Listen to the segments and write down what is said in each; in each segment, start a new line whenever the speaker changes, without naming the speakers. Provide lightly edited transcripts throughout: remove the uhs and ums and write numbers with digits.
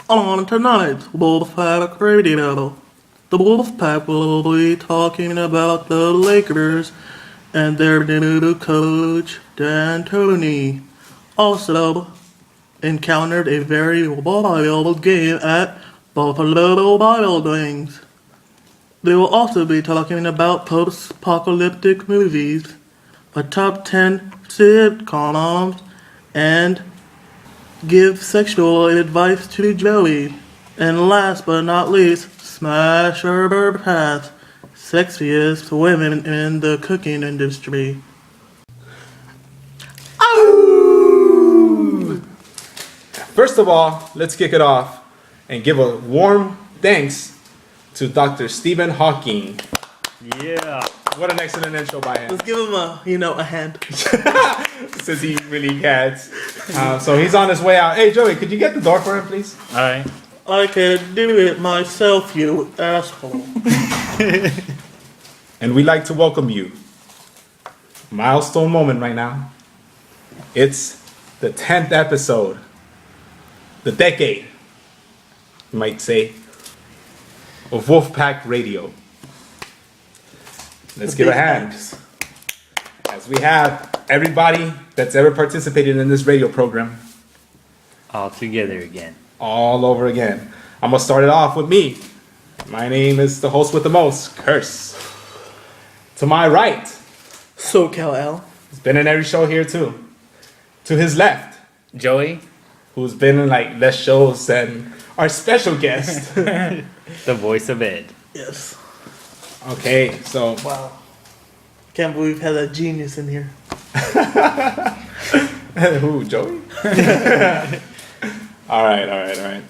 On tonight's Wolfpack Radio, the Wolfpack will be talking about the Lakers and their new coach, D'Antoni. Also, encountered a very wild game at Buffalo Wild Wings. They will also be talking about post-apocalyptic movies, a top 10 sitcoms, and give sexual advice to Joey. And last but not least, smash or pass, sexiest women in the cooking industry.
Oh! First of all, let's kick it off and give a warm thanks to Dr. Stephen Hawking.
Yeah.
What an excellent intro by him.
Let's give him a hand.
Since he really can't. So he's on his way out. Hey, Joey, could you get the door for him, please?
All right.
I can do it myself, you asshole.
And we'd like to welcome you. Milestone moment right now. It's the 10th episode. The decade, you might say, of Wolfpack Radio. Let's give a hand. As we have everybody that's ever participated in this radio program.
All together again.
All over again. I'm going to start it off with me. My name is the host with the most, Curse. To my right.
SoCal Al.
He's been in every show here too. To his left.
Joey.
Who's been in like less shows than our special guest.
The voice of Ed.
Yes.
Okay, so.
Wow. Can't believe we've had that genius in here.
Who, Joey? All right.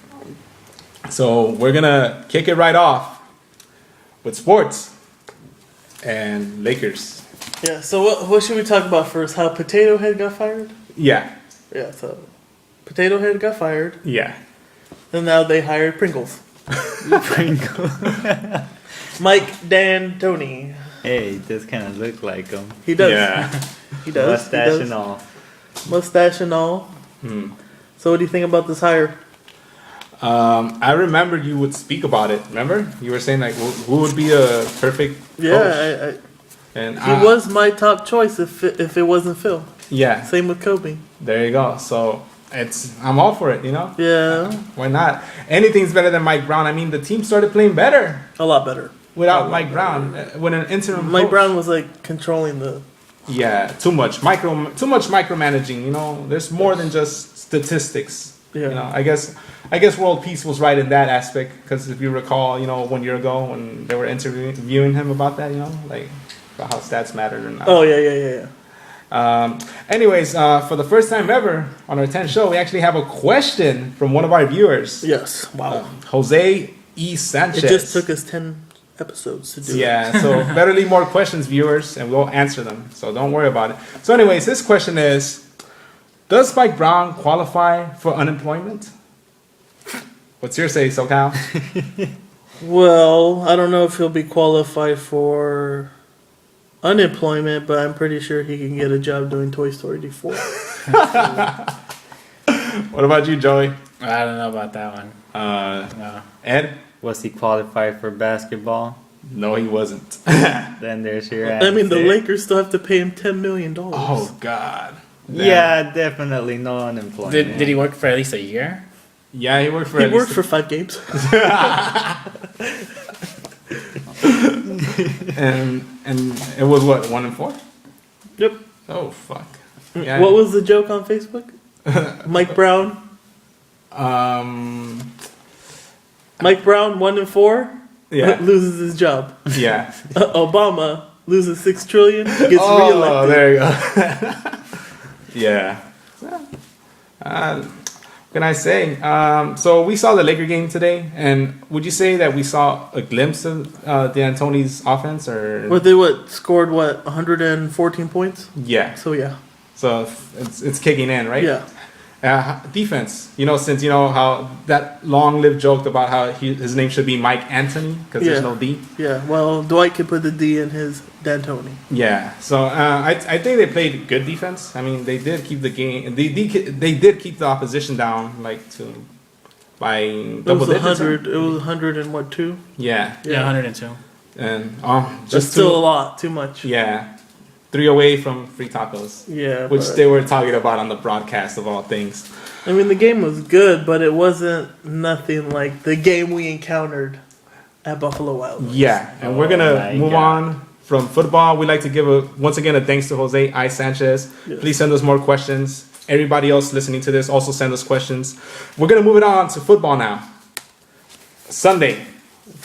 So we're going to kick it right off with sports and Lakers.
Yeah, so what should we talk about first? How Potato Head got fired?
Yeah.
Yeah, so Potato Head got fired.
Yeah.
And now they hired Pringles.
Pringles.
Mike D'Antoni.
Hey, he does kind of look like him.
He does.
Yeah.
He does.
Mustache and all.
Mustache and all. So what do you think about this hire?
I remember you would speak about it. Remember? You were saying like who would be a perfect coach?
Yeah,
And
he was my top choice if it wasn't Phil.
Yeah.
Same with Kobe.
There you go. So I'm all for it, you know?
Yeah.
Why not? Anything's better than Mike Brown. I mean, the team started playing better.
A lot better.
Without Mike Brown. When an interim
Mike
coach.
Brown was like controlling the...
Yeah, too much micromanaging, you know? There's more than just statistics.
Yeah.
You know, I guess World Peace was right in that aspect, because if you recall, you know, 1 year ago when they were interviewing him about that, you know, like about how stats mattered or not.
Oh, yeah.
Anyways, for the first time ever on our 10th show, we actually have a question from one of our viewers.
Yes. Wow.
Jose E. Sanchez.
It just took us 10 episodes to do it.
Yeah, so better leave more questions, viewers, and we'll answer them. So don't worry about it. So anyways, his question is, does Mike Brown qualify for unemployment? What's your say, SoCal?
Well, I don't know if he'll be qualified for unemployment, but I'm pretty sure he can get a job doing Toy Story 4.
What about you, Joey?
I don't know about that one. No.
Ed?
Was he qualified for basketball?
No, he wasn't.
Then there's your answer.
I mean, the Lakers still have to pay him $10 million.
Oh, God.
Yeah, definitely no unemployment.
Did he work for at least a year?
Yeah, he worked for
He worked for 5 games.
and it was what, 1-4?
Yep.
Oh, fuck. Yeah.
What was the joke on Facebook? Mike Brown. Mike Brown 1-4.
Yeah.
Loses his job.
Yeah.
Obama loses $6 trillion. Gets
Oh,
reelected.
there you go. Yeah. What can I say? So we saw the Laker game today, and would you say that we saw a glimpse of D'Antoni's offense, or?
But they scored 114 points?
Yeah.
So yeah.
So it's kicking in, right?
Yeah.
Defense, you know, since you know how that long-lived joke about how his name should be Mike Anthony because there's no D.
Yeah, well, Dwight could put the D in his D'Antoni.
Yeah, so I think they played good defense. I mean, they did keep the game. They did keep the opposition down, like to by
It
double
was
digits.
100. It was 100 and what, 2?
Yeah,
Yeah, 102.
and
That's
just
still
two,
a lot. Too much.
yeah, 3 away from free tacos,
Yeah.
which
but-
they were talking about on the broadcast of all things.
I mean, the game was good, but it wasn't nothing like the game we encountered at Buffalo Wild Wings.
Yeah, and we're
Oh
gonna
my
move
God.
on from football. We'd like to give once again a thanks to Jose I. Sanchez.
Yes.
Please send us more questions. Everybody else listening to this also send us questions. We're gonna move it on to football now. Sunday,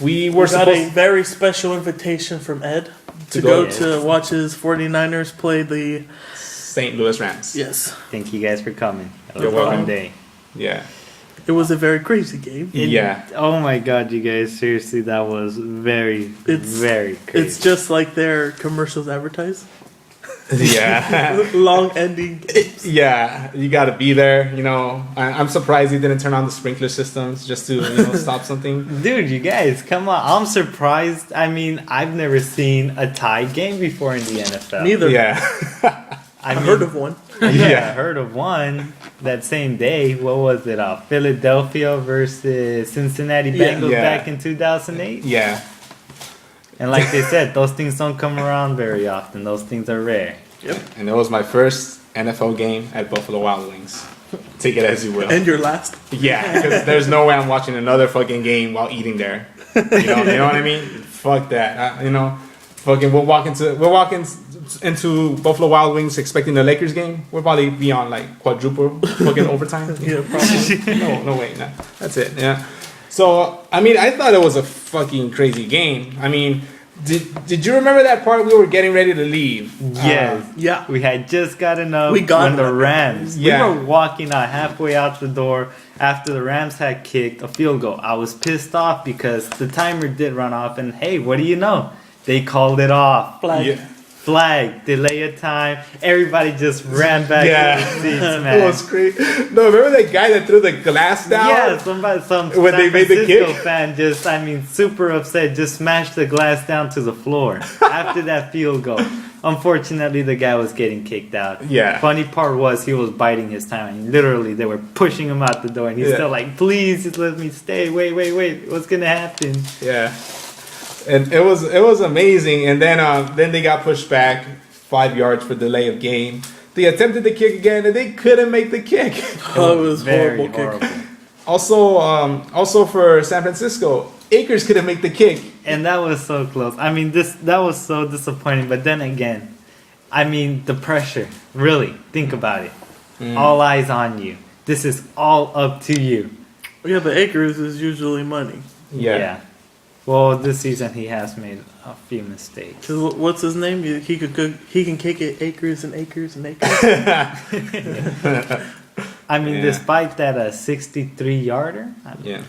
we were
We got a
supposed
very special invitation from Ed to
go-
go to watch his 49ers play the...
St. Louis Rams.
Yes.
Thank you guys for coming. That was
You're
a fun
welcome.
day.
Yeah,
It was a very crazy game.
yeah.
Oh my God, you guys! Seriously, that was very,
It's-
very crazy.
It's just like their commercials advertise.
Yeah.
Long ending games.
Yeah, you got to be there. You know, I'm surprised he didn't turn on the sprinkler systems just to stop something.
Dude, you guys, come on! I'm surprised. I mean, I've never seen a tie game before in the NFL.
Neither.
Yeah,
I heard of one.
Yeah,
Yeah.
I heard of one that same day. What was it? Philadelphia versus Cincinnati
Yeah.
Bengals
Yeah.
back in 2008.
yeah,
And like they said, those things don't come around very often. Those things are rare.
and it was my first NFL game at Buffalo Wild Wings. Take it as you will.
And your last.
Yeah, because there's no way I'm watching another fucking game while eating there. You know what I mean? Fuck that. Fucking we'll walk into Buffalo Wild Wings expecting the Lakers game. We'll probably be on like quadruple fucking overtime.
Yeah, probably.
No way. No. That's it. Yeah. So I mean, I thought it was a fucking crazy game. I mean, did you remember that part we were getting ready to leave?
Yes.
Yeah.
We had just gotten up
We got
when the
up.
Rams.
Yeah.
We were walking out halfway out the door after the Rams had kicked a field goal. I was pissed off because the timer did run off, and hey, what do you know? They called it off.
Flag.
Yeah.
Flag, delay of time. Everybody just ran back
Yeah.
to the seats, man.
It was crazy. No, remember that guy that threw the glass down?
Yeah, some
When they
San
made the
Francisco
kick?
fan just, super upset, just smashed the glass down to the floor after that field goal. Unfortunately, the guy was getting kicked out.
Yeah.
Funny part was he was biding his time. I mean, literally, they were pushing him out the door, and he's
Yeah.
still like, "Please, just let me stay. Wait, what's gonna happen?"
Yeah, and it was amazing. And then they got pushed back 5 yards for delay of game. They attempted the kick again, and they couldn't make the kick.
Oh, it was
Very
horrible kick.
horrible.
Also for San Francisco, Akers couldn't make the kick.
And that was so close. I mean, that was so disappointing. But then again, I mean, the pressure. Really, think about it. All eyes on you. This is all up to you.
Yeah, but Akers is usually money.
Yeah.
Well, this season he has made a few mistakes.
Cause what's his name? He can kick it acres and acres and acres.
I mean,
Yeah.
despite that 63-yarder.
Yeah,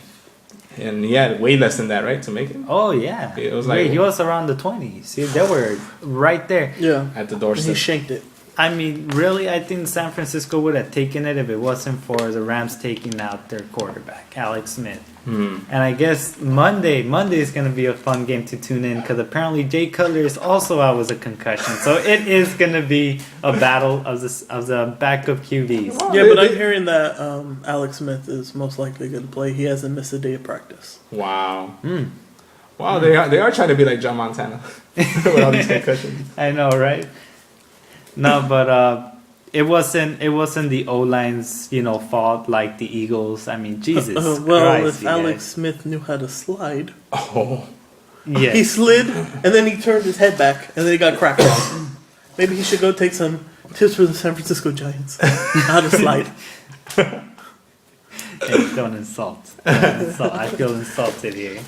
and he had way less than that, right, to make it
Oh yeah.
It was like-
he was around the 20s. See, they were right there.
Yeah.
at the
And he
doorstep.
shanked it.
I mean, really, I think San Francisco would have taken it if it wasn't for the Rams taking out their quarterback, Alex Smith. And I guess Monday is going to be a fun game to tune in because apparently Jay Cutler is also out with a concussion. So it is going to be a battle of the backup QBs.
Yeah, but I'm hearing that Alex Smith is most likely going to play. He hasn't missed a day of practice.
Wow. Wow, they are trying to be like John Montana with all these concussions.
I know, right? No, but it wasn't the O-line's fault like the Eagles. I mean, Jesus
Well,
Christ,
if
you
Alex
guys.
Smith knew how to slide,
Oh,
Yes.
he slid and then he turned his head back and then he got cracked. Maybe he should go take some tips from the San Francisco Giants how to slide.
Hey, don't insult. I feel insulted here.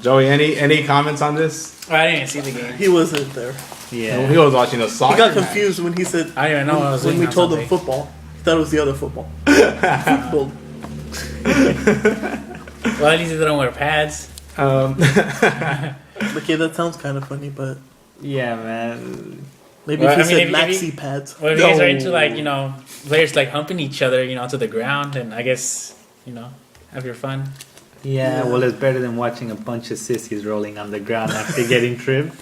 Joey, any comments on this?
I didn't even see the game.
He wasn't there.
Yeah.
He was watching a soccer
He got
match.
confused when he said
I didn't even know I was
when we
looking at
told him
something.
football. He thought it was the other football. Football.
Well, at least they don't wear pads.
Okay, that sounds kind of funny, but
Yeah, man.
maybe
Well,
if he
I mean,
said
if
maxi
you-
pads.
Well, if you guys are into
No.
players humping each other, to the ground, and I guess have your fun.
Yeah, well, it's better than watching a bunch of sissies rolling on the ground after getting tripped.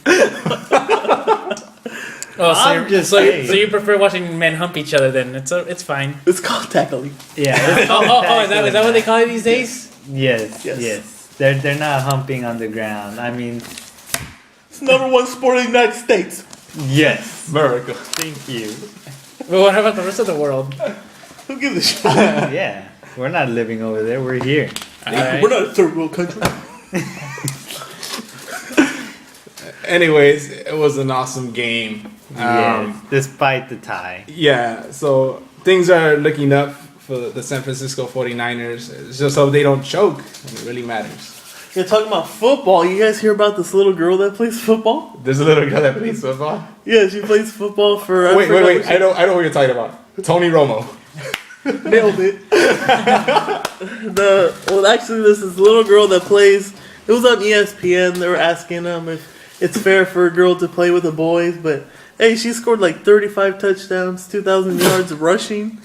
Oh, so,
I'm
you're,
just
so,
saying.
so you prefer watching men hump each other then? It's fine.
It's called tackling.
Yeah. it's
Is that what they call it these days?
Yes.
Yes.
Yes. They're not humping on the ground. I mean,
It's #1 sport in the United States.
yes.
America.
Thank you.
But what about the rest of the world?
Who gives a shit?
Yeah. We're not living over there. We're here.
Alright.
We're not a third world country.
Anyways, it was an awesome game.
Yes. Despite the tie.
Yeah, so things are looking up for the San Francisco 49ers. It's just so they don't choke when it really matters.
You're talking about football. You guys hear about this little girl that plays football?
There's a little girl that plays football.
Yeah, she plays football for.
Wait. I know what you're talking about. Tony Romo.
Nailed it. Actually, this is a little girl that plays. It was on ESPN. They were asking them if it's fair for a girl to play with the boys, but hey, she scored like 35 touchdowns, 2,000 yards rushing.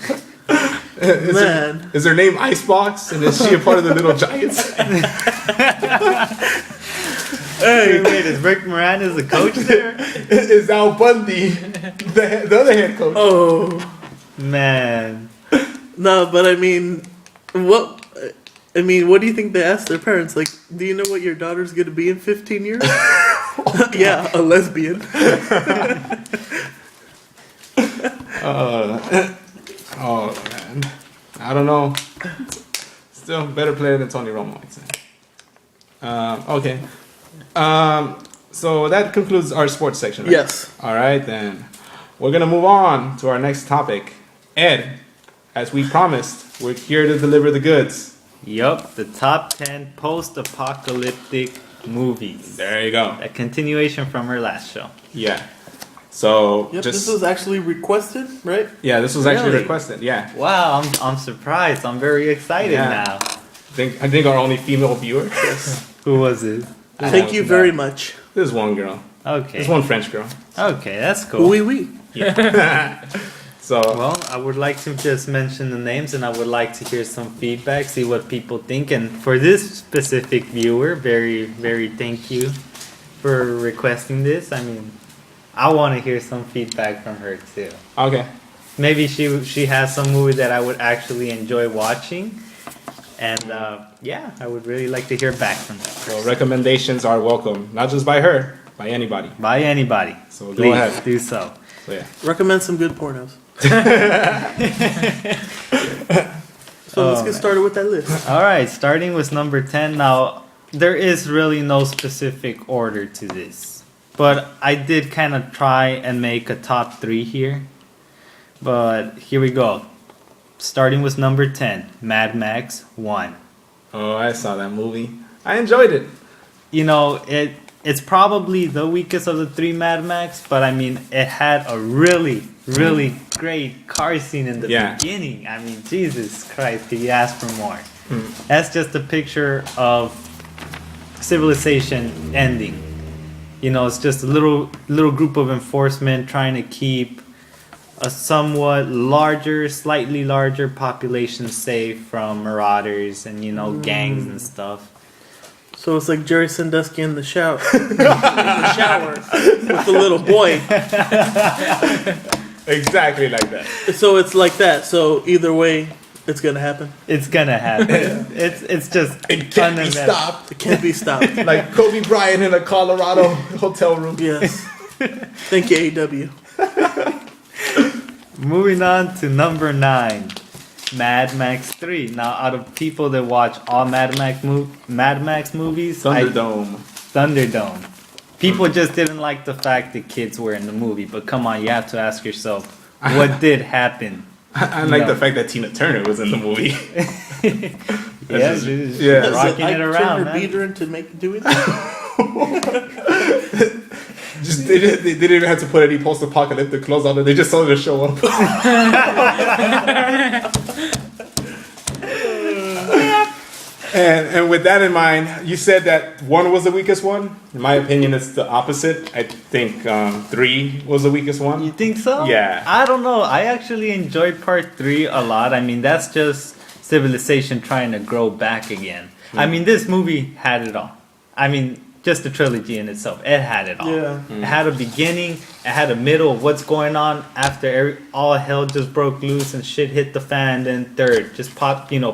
Man,
Is her name Icebox? And is she a part of the Little Giants?
Hey, wait, is Rick Moranis the coach there?
Is Al Bundy the other head coach?
oh
Man.
no, but I mean, what? I mean, what do you think they asked their parents? Like, do you know what your daughter's gonna be in 15 years? Yeah, a lesbian.
Oh man, I don't know. Still better player than Tony Romo, I'd say. Okay. So that concludes our sports section, right?
Yes.
All right, then. We're going to move on to our next topic. Ed, as we promised, we're here to deliver the goods.
Yup, the top 10 post-apocalyptic movies.
There you go.
A continuation from her last show.
Yeah. So,
Yep.
just...
This was actually requested, right?
Yeah, this was actually
Really?
requested, yeah.
Wow, I'm surprised. I'm very excited
Yeah.
now.
I think our only female viewer.
Who was it?
Thank you very much.
This is one girl.
Okay.
This one French girl.
Okay, that's cool.
Oui.
So,
Well, I would like to just mention the names and I would like to hear some feedback, see what people think. And for this specific viewer, very, very thank you for requesting this. I mean, I want to hear some feedback from her too.
okay.
Maybe she has some movie that I would actually enjoy watching. And yeah, I would really like to hear back from her.
So recommendations are welcome, not just by her, by anybody.
By anybody.
So go
Please
ahead.
do so.
So yeah.
Recommend some good pornos. So let's get started with that list.
All right, starting with number 10. Now, there is really no specific order to this, but I did kind of try and make a top 3 here. But here we go. Starting with number 10, Mad Max 1.
Oh, I saw that movie. I enjoyed it.
You know, it's probably the weakest of the 3 Mad Max, but I mean, it had a really, really great car scene in the beginning. I mean, Jesus Christ, could you ask for more? That's just a picture of civilization ending. You know, it's just a little group of enforcement trying to keep a somewhat larger, slightly larger population safe from marauders and, you know, gangs and stuff.
So it's like Jerry Sandusky in the shower, with the little boy.
Exactly like that.
So it's like that. So either way, it's gonna happen.
It's gonna happen. it's just
It can't be
fundamental.
stopped.
It can't be stopped.
Like Kobe Bryant in a Colorado hotel room.
Yes. Thank you, AW.
Moving on to number 9, Mad Max 3. Now, out of people that watch all Mad Max movies, Thunderdome. People just didn't like the fact that kids were in the movie. But come on, you have to ask yourself, what did happen?
I like the fact that Tina Turner was in the movie.
Yeah,
just-
she's
yeah.
rocking
I
it
turned
around,
her
man.
beater into doing that.
Just they didn't even have to put any post-apocalyptic clothes on it. They just told her to show up. And with that in mind, you said that 1 was the weakest one. In my opinion, it's the opposite. I think 3 was the weakest one.
You think so?
Yeah.
I don't know. I actually enjoyed part 3 a lot. I mean, that's just civilization trying to grow back again. I mean, this movie had it all. I mean, just the trilogy in itself. It had it all.
Yeah.
It had a beginning. It had a middle of what's going on after all hell just broke loose and shit hit the fan. Then third, just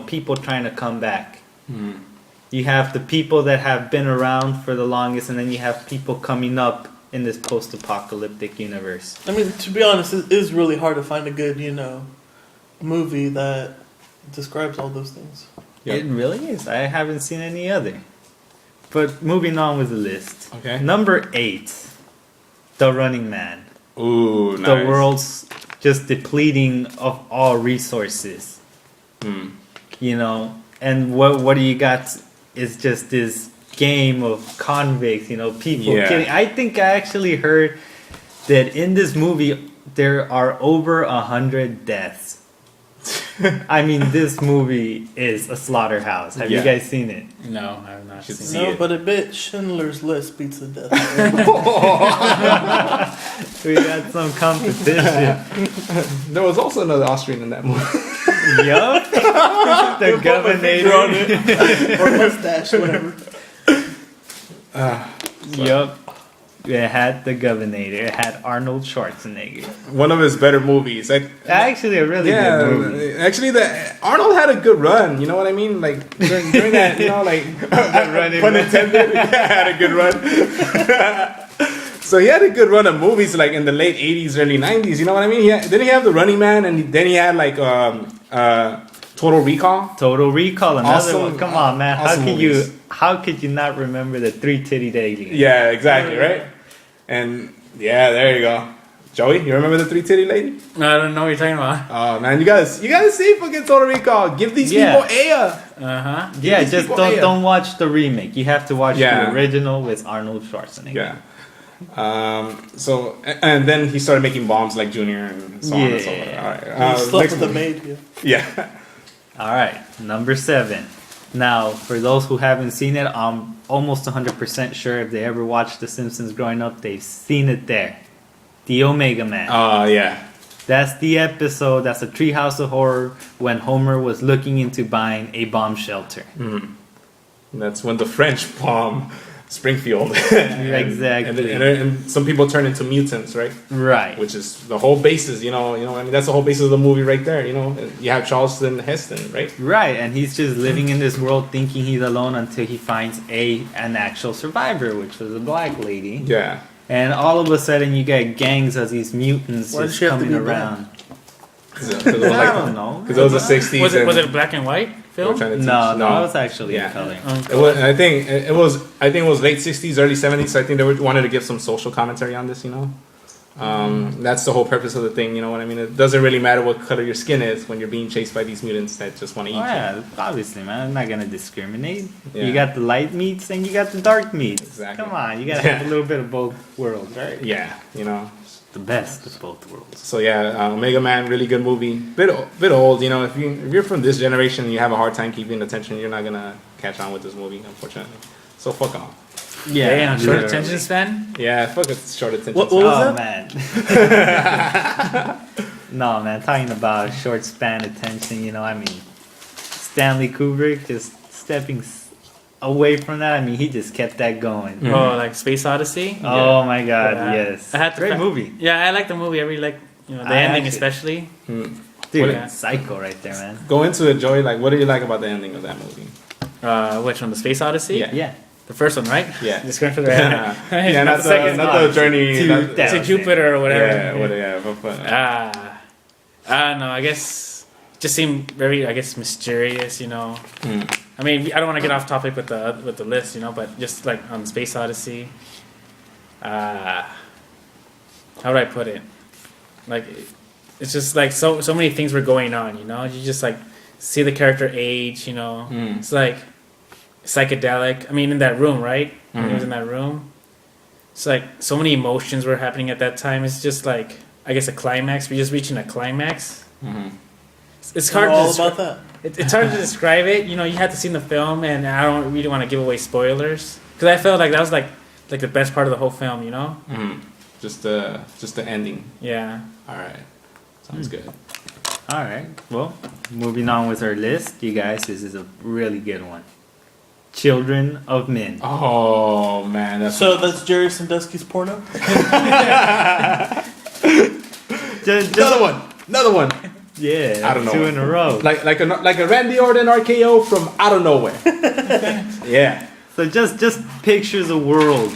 people trying to come back. You have the people that have been around for the longest, and then you have people coming up in this post-apocalyptic universe.
I mean, to be honest, it is really hard to find a good, movie that describes all those things.
It really is. I haven't seen any other. But moving on with the list.
Okay.
Number 8, The Running Man.
Ooh, nice.
The world's just depleting of all resources. And what do you got is just this game of convicts, people killing. I think I actually heard that in this movie there are over 100 deaths. I mean, this movie is a slaughterhouse. Have you guys seen it?
No, I have not
Should
seen
see
it.
No,
it.
but I bet Schindler's List beats the death.
We got some competition.
There was also another Austrian in that movie.
Yup. The governor.
Or mustache, whatever.
Yup. It had the governor. It had Arnold Schwarzenegger.
One of his better movies.
Actually, a really good movie.
Actually, Arnold had a good run. You know what I mean? Like during that, pun intended. Had a good run. So he had a good run of movies, like in the late '80s, early '90s. You know what I mean? Then he had The Running Man, and then he had like Total Recall.
Total Recall, another
Awesome,
one. Come on, man.
awesome
How could you not remember the 3-titted alien?
Yeah, exactly, right? And yeah, there you go. Joey, you remember the 3-titty lady?
No, I don't know what you're talking about.
Oh man, you gotta see fucking Total Recall. Give these people air.
Yeah,
These
just
people air.
don't watch the remake. You have to watch
Yeah.
the original with Arnold Schwarzenegger.
Yeah. So and then he started making bombs like Junior and so on and so forth. All right.
He slept
next
with the
movie.
maid.
Yeah.
All right, number 7. Now, for those who haven't seen it, I'm almost 100% sure if they ever watched The Simpsons growing up, they've seen it there. The Omega Man.
Yeah.
That's the episode, that's a Treehouse of Horror, when Homer was looking into buying a bomb shelter.
That's when the French bomb Springfield.
Exactly.
And some people turn into mutants, right?
Right.
Which is the whole basis, I mean, that's the whole basis of the movie right there, You have Charleston Heston, right?
Right, and he's just living in this world thinking he's alone until he finds an actual survivor, which was a black lady.
Yeah.
And all of a sudden you get gangs of these mutants
Why does
just
she have to
coming
be
around.
Because it was
I don't know.
Because it was the 60s.
Was
and
it a black and white
they were
film?
trying to teach-
No, it was actually in color.
It was, I think it was late 60s, early 70s. So I think they wanted to give some social commentary on this, That's the whole purpose of the thing, you know what I mean? It doesn't really matter what color your skin is when you're being chased by these mutants that just want to eat
Oh,
you.
yeah, obviously, man. I'm not going to discriminate.
Yeah.
You got the light meats and you got the dark meats.
Exactly.
Come on, you got to have a little bit of both worlds, right?
Yeah,
The best of both worlds.
So yeah, Omega Man, really good movie. Bit old, If you're from this generation and you have a hard time keeping attention, you're not gonna catch on with this movie, unfortunately. So fuck on.
Yeah,
Damn, short
literally.
attention span?
Yeah, fuck a short attention.
What
span.
was
Oh,
that?
man. No, man. Talking about short span attention, Stanley Kubrick just stepping away from that. I mean, he just kept that going.
Oh, like Space Odyssey?
Oh my God,
Yeah.
yes.
I had to
Great movie.
Yeah, I like the movie. I really like the
I
ending
actually-
especially.
Dude,
Yeah.
psycho right there, man.
Go into it, Joey. Like, what do you like about the ending of that movie?
Which one? The Space Odyssey?
Yeah.
Yeah.
The first one, right?
Yeah.
Just going for the
Yeah, not the
second.
not the journey.
Two
not the-
thousand.
To Jupiter or whatever.
Yeah, but
I don't know. I guess it just seemed very, mysterious. I mean, I don't want to get off topic with the list, but just like on Space Odyssey. How would I put it? Like, it's just like so many things were going on. You just like see the character age. It's like psychedelic. I mean, in that room, right? When he was in that room, it's like so many emotions were happening at that time. It's just like, I guess, a climax. We're just reaching a climax. It's hard
all
to
about that.
It's hard to describe it. You had to see the film, and I don't really want to give away spoilers because I felt like that was like the best part of the whole film.
just the ending.
Yeah.
All right, sounds good.
All right. Well, moving on with our list, you guys. This is a really good one. Children of Men.
Oh man, that's
So that's Jerry Sandusky's porno?
Just,
another one.
yeah,
I don't know.
2 in a row.
Like a Randy Orton RKO from out of nowhere. Yeah.
So just pictures a world.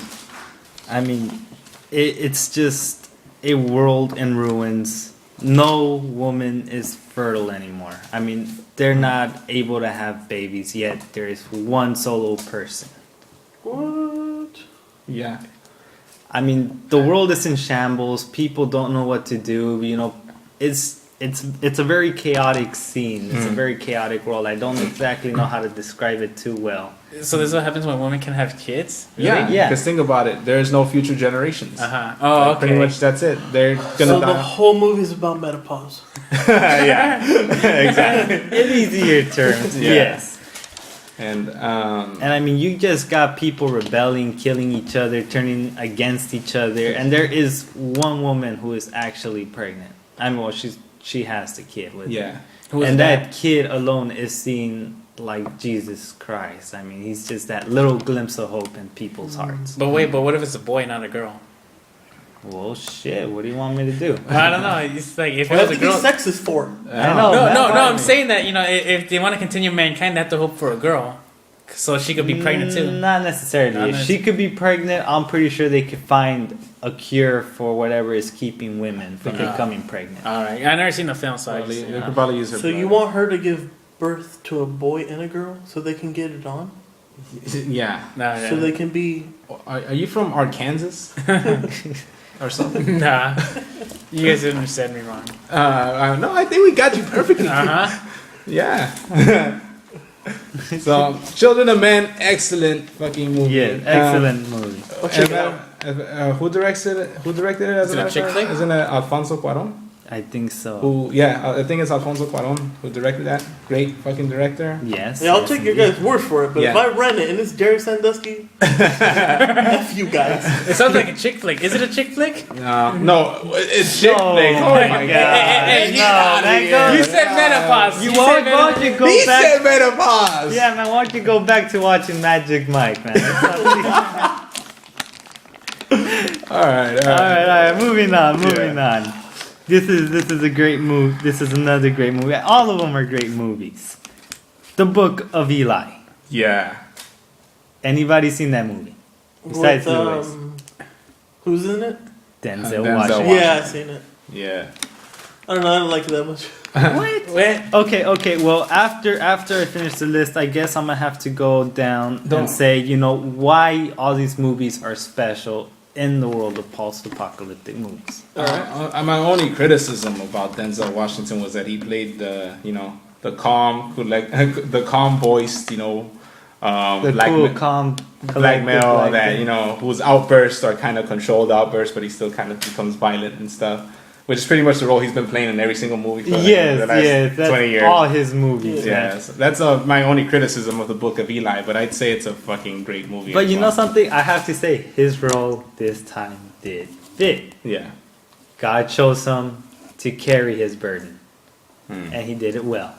I mean, it's just a world in ruins. No woman is fertile anymore. I mean, they're not able to have babies yet. There is one solo person.
What?
Yeah.
I mean, the world is in shambles. People don't know what to do. You know, it's a very chaotic scene. It's a very chaotic world. I don't exactly know how to describe it too well.
So this is what happens when women can have kids?
Yeah.
Yeah.
Because think about it. There's no future generations.
Uh-huh. Oh,
Like,
okay.
pretty much that's it. They're gonna
So
die.
the whole movie is about menopause.
Yeah. Exactly.
In easier terms,
Yeah.
yes.
And
And I mean, you just got people rebelling, killing each other, turning against each other, and there is one woman who is actually pregnant. I mean, well, she has the kid with her.
yeah.
Who is
And
that?
that kid alone is seen like Jesus Christ. I mean, he's just that little glimpse of hope in people's hearts.
But wait, but what if it's a boy, not a girl?
Well, shit, what do you want me to do?
I don't know. It's like if it
What
was a
do you
girl.
think sex is for?
I know.
No,
that's
no,
why
no.
I
I'm
mean-
saying that, you know, if they want to continue mankind, they have to hope for a girl, so she could be pregnant too.
Not necessarily.
Not
If she could be pregnant, I'm pretty sure they could find a cure for whatever is keeping women from becoming pregnant.
All right, I never seen the film, so I
Probably,
just,
they could probably use her.
So you
blood.
want her to give birth to a boy and a girl so they can get it on?
Yeah.
nah,
So they can be...
Are you from Arkansas? Or something?
nah. You guys didn't understand me wrong.
No, I think we got you perfectly.
Uh huh.
Yeah. So, Children of Men, excellent fucking movie.
Yeah, excellent movie.
I'll check it
And, who directed it? Who directed it?
Is it a chick flick?
Isn't it Alfonso Cuarón?
I think so.
I think it's Alfonso Cuarón who directed that. Great fucking director.
Yes.
Yeah, I'll
yes,
take your
indeed.
guys' word for it, but if
Yeah.
I rent it and it's Jerry Sandusky, F you guys.
It sounds like a chick flick. Is it a chick flick?
No, it's chick
No,
flick. Oh my
God.
god.
Hey,
No, that goes-
You said menopause.
You
said
won't
menopause.
you go
He
back?
said menopause.
Yeah, man, why don't you go back to watching Magic Mike, man?
All right.
Alright, moving on. This is a great movie. This is another great movie. All of them are great movies. The Book of Eli.
Yeah.
Anybody seen that movie? Besides
With,
Lewis.
who's in it?
Denzel
Denzel
Washington.
Yeah, I've seen it.
Yeah.
I don't know, I don't like it that much.
What?
Wait.
Okay. Well, after I finish the list, I guess I'm gonna have to go down
Don't.
and say, you know, why all these movies are special in the world of post-apocalyptic movies.
My only criticism about Denzel Washington was that he played the calm, the calm voiced,
The
black
cool,
ma-
calm,
black male
collected
that
black
whose outbursts are kind of controlled outbursts, but he still kind of becomes violent and stuff. Which is pretty much the role he's been playing in every single movie for the last
that's
20 years.
all his movies.
Yeah,
man.
so that's my only criticism of the Book of Eli, but I'd say it's a fucking great movie.
But
as
you know
well.
something? I have to say, his role this time did fit.
Yeah.
God chose him to carry his burden,
Hmm.
and he did it well.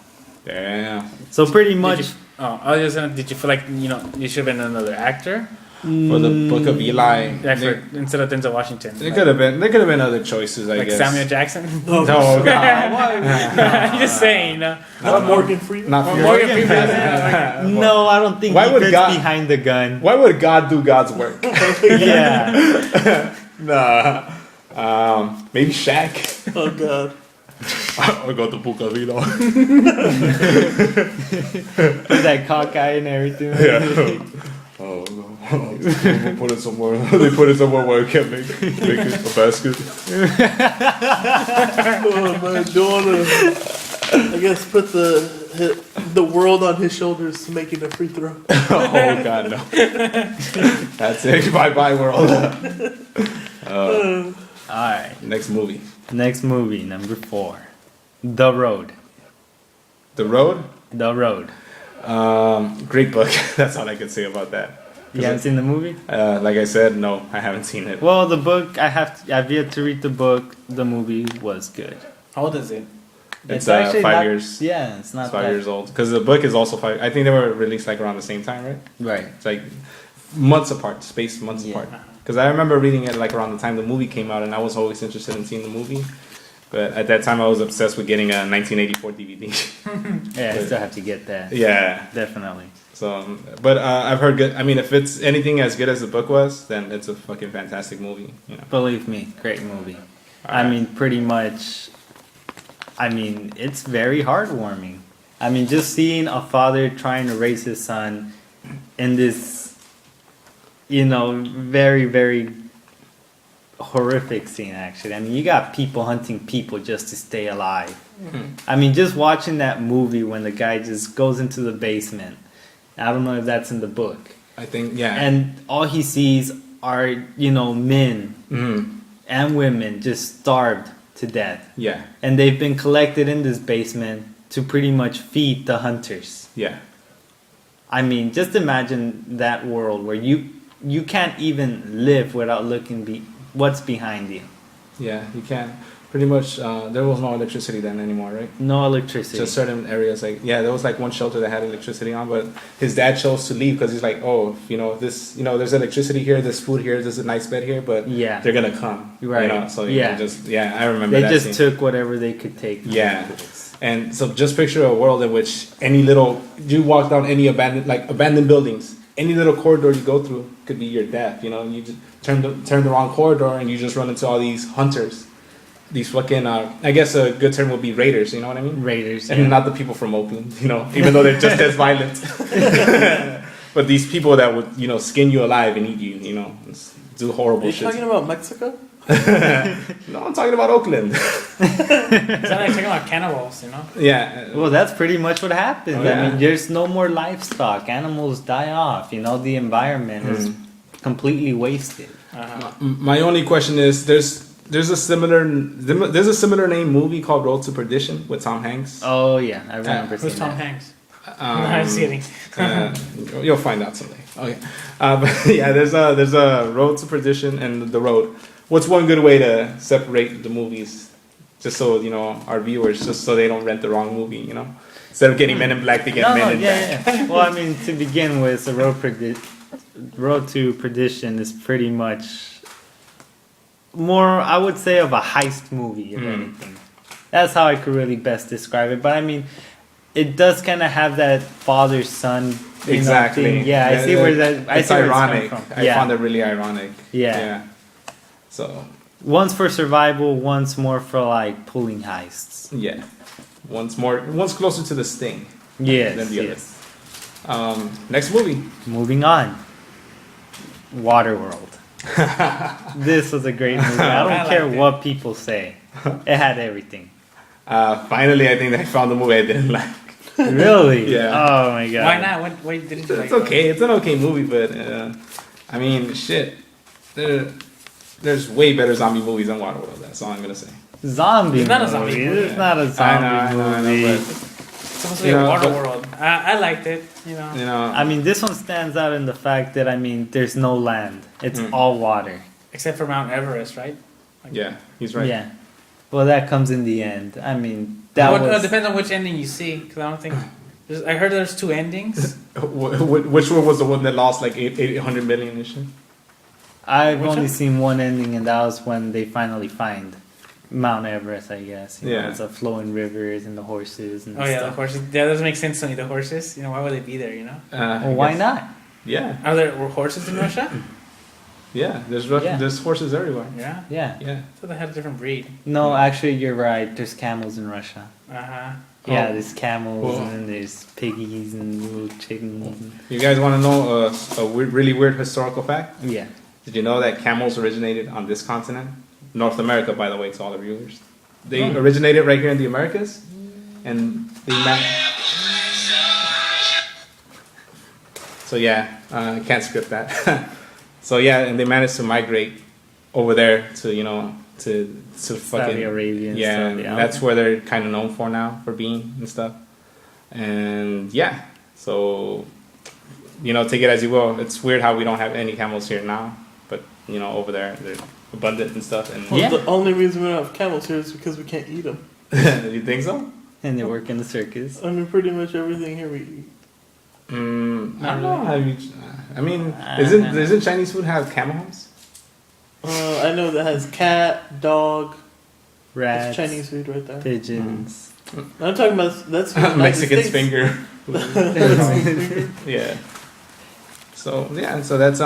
Yeah.
So pretty
Did
much,
you, I was just gonna, did you feel like, you know, you should have been another actor?
For the Book of Eli,
Yeah, instead of Denzel Washington.
there could have been other choices, I
like
guess.
Samuel Jackson?
No, God.
I'm just saying, you know.
Not Morgan Freeman.
Not for
Morgan Freeman.
no, I don't think
Why
he
would
fits
God-
behind the gun.
Why would God do God's work?
Yeah,
Nah. Maybe Shaq.
Oh, God.
I got the Book of Eli.
with that cockeye and everything.
Yeah. Oh, we'll put it somewhere. They put it somewhere where I can't make it a basket.
Oh, man. Don't wanna, I guess, put the world on his shoulders to making a free throw.
Oh God, no. That's it. Bye, world.
All right,
Next movie,
next movie, number 4, The Road.
The Road.
The Road.
Great book. That's all I can say about that.
You haven't seen the movie?
Like I said, no, I haven't seen it.
Well, the book I've yet to read the book. The movie was good.
How old is it?
It's
actually
5
not-
years.
Yeah, it's not
It's 5
that-
years old because the book is also 5. I think they were released like around the same time, right?
Right.
It's like months apart, spaced months
Yeah.
apart. Because I remember reading it like around the time the movie came out, and I was always interested in seeing the movie. But at that time, I was obsessed with getting a 1984 DVD.
Yeah, I still have to get that.
Yeah.
Definitely.
So, but I've heard good. I mean, if it's anything as good as the book was, then it's a fucking fantastic movie. You know.
Believe me, great movie. I
Alright.
mean, pretty much. I mean, it's very heartwarming. I mean, just seeing a father trying to raise his son in this, very, very horrific scene, actually. I mean, you got people hunting people just to stay alive. I mean, just watching that movie when the guy just goes into the basement. I don't know if that's in the book.
I think, yeah.
And all he sees are, men and women just starved to death.
Yeah.
And they've been collected in this basement to pretty much feed the hunters.
Yeah.
I mean, just imagine that world where you can't even live without looking what's behind you.
Yeah, you can. Pretty much, there was no electricity then anymore, right?
No electricity.
Just certain areas, there was like one shelter that had electricity on, but his dad chose to leave because he's like, oh, there's electricity here, there's food here, there's a nice bed here, but
Yeah.
they're gonna come,
Right.
So
Yeah.
I remember
They
that
just
scene.
took whatever they could take.
Yeah. And so just picture a world in which you walk down any abandoned buildings, any little corridor you go through could be your death. You just turn the wrong corridor and you just run into all these hunters. These fucking, I guess a good term would be raiders, you know what I mean?
Raiders.
And not the people from Oakland, even though they're just as violent. But these people that would, skin you alive and eat you, do horrible
Are you
shit.
talking about Mexico?
No, I'm talking about Oakland.
It's not like talking about cannibals,
Yeah.
Well, that's pretty much what happens.
Oh, yeah.
I mean, there's no more livestock. Animals die off. The environment is completely wasted.
My only question is, there's a similar name movie called Road to Perdition with Tom Hanks.
Oh yeah, I remember
Who's
seeing
Tom
that.
Hanks? I'm just kidding.
You'll find out someday. Okay, but yeah, there's a Road to Perdition and The Road. What's one good way to separate the movies, just so our viewers, just so they don't rent the wrong movie, instead of getting Men in Black, they get Men in Black.
Yeah. Well, I mean, to begin with, the Road to Perdition is pretty much more, I would say, of a heist movie, if anything. That's how I could really best describe it. But I mean, it does kind of have that father-son
Exactly.
thing. Yeah, I see where that. I
It's
see where
ironic.
it's coming from.
I found it really ironic.
Yeah.
So
One's for survival, one's more for like pulling heists.
yeah, one's closer to the sting.
Yes.
Than the
Yes.
other. Next movie.
Moving on. Waterworld. This was a great movie. I don't
I
care
liked it.
what people say. It had everything.
Finally, I think I found the movie I didn't like.
Really?
Yeah.
Oh my god.
Why not? Why didn't you like
It's okay. It's an okay movie, but I mean, shit. There's way better zombie movies than Waterworld. That's all I'm gonna say.
Zombie
It's not a
movie.
zombie movie.
It's not a zombie movie.
but
It's supposed to be a Waterworld. I liked it,
I mean, this one stands out in the fact that, I mean, there's no land. It's all water.
Except for Mount Everest, right?
Yeah, he's right.
Yeah. Well, that comes in the end. I mean, that
It
was...
depends on which ending you see, because I don't think. I heard there's 2 endings.
Which one was the one that lost like 800 million and shit?
I've
Which
only
one?
seen one ending, and that was when they finally find Mount Everest, I guess.
Yeah.
It's the flowing rivers and the horses and
Oh yeah, the
stuff.
horses. That doesn't make sense to me. The horses. Why would they be there?
Well, why not?
Yeah,
Are there horses in Russia?
yeah. There's
Yeah.
there's horses everywhere.
Yeah.
Yeah.
Yeah.
I thought they had a different breed.
No, actually, you're right. There's camels in Russia. Yeah,
Oh.
there's camels,
Cool.
and then there's piggies and little chickens.
You guys want to know really weird historical fact?
Yeah.
Did you know that camels originated on this continent? North America, by the way, to all the viewers. They originated right here in the Americas, and they So yeah, can't script that. So yeah, and they managed to migrate over there to to fucking
Saudi Arabia and
yeah,
stuff,
and
yeah.
that's where they're kind of known for now, for being and stuff. And yeah, so take it as you will. It's weird how we don't have any camels here now, but over there they're abundant and stuff. And
Well,
Yeah.
the only reason we don't have camels here is because we can't eat them.
You think so?
And they work in the circus.
I mean, pretty much everything here we eat.
I don't know. I mean, doesn't Chinese food have camel humps?
I know that has cat, dog.
Rats,
That's Chinese food right there.
pigeons.
I'm talking about that's
Mexican's
States.
finger. Yeah. So that's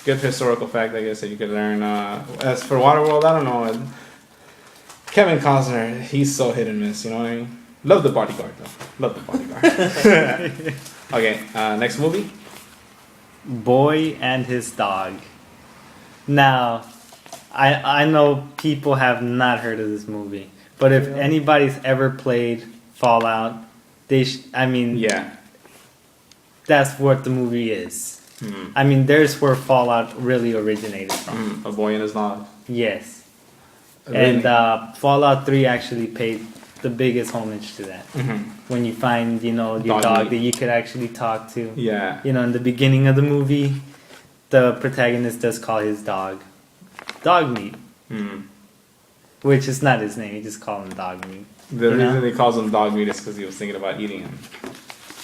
good historical fact, I guess, that you could learn. As for Waterworld, I don't know. Kevin Costner, he's so hit and miss. You know what I mean? Love the bodyguard though. Love the bodyguard. Okay, next movie.
Boy and His Dog. Now, I know people have not heard of this movie, but if anybody's ever played Fallout,
Yeah.
that's what the movie is. I mean, there's where Fallout really originated from.
A boy and his dog.
Yes.
Really?
And Fallout 3 actually paid the biggest homage to that. When you find, your
Dog
dog
meat.
that you could actually talk to.
Yeah.
In the beginning of the movie, the protagonist does call his dog Dog Meat. Which is not his name, he just called him Dog Meat.
The reason he calls him dog meat is because he was thinking about eating him.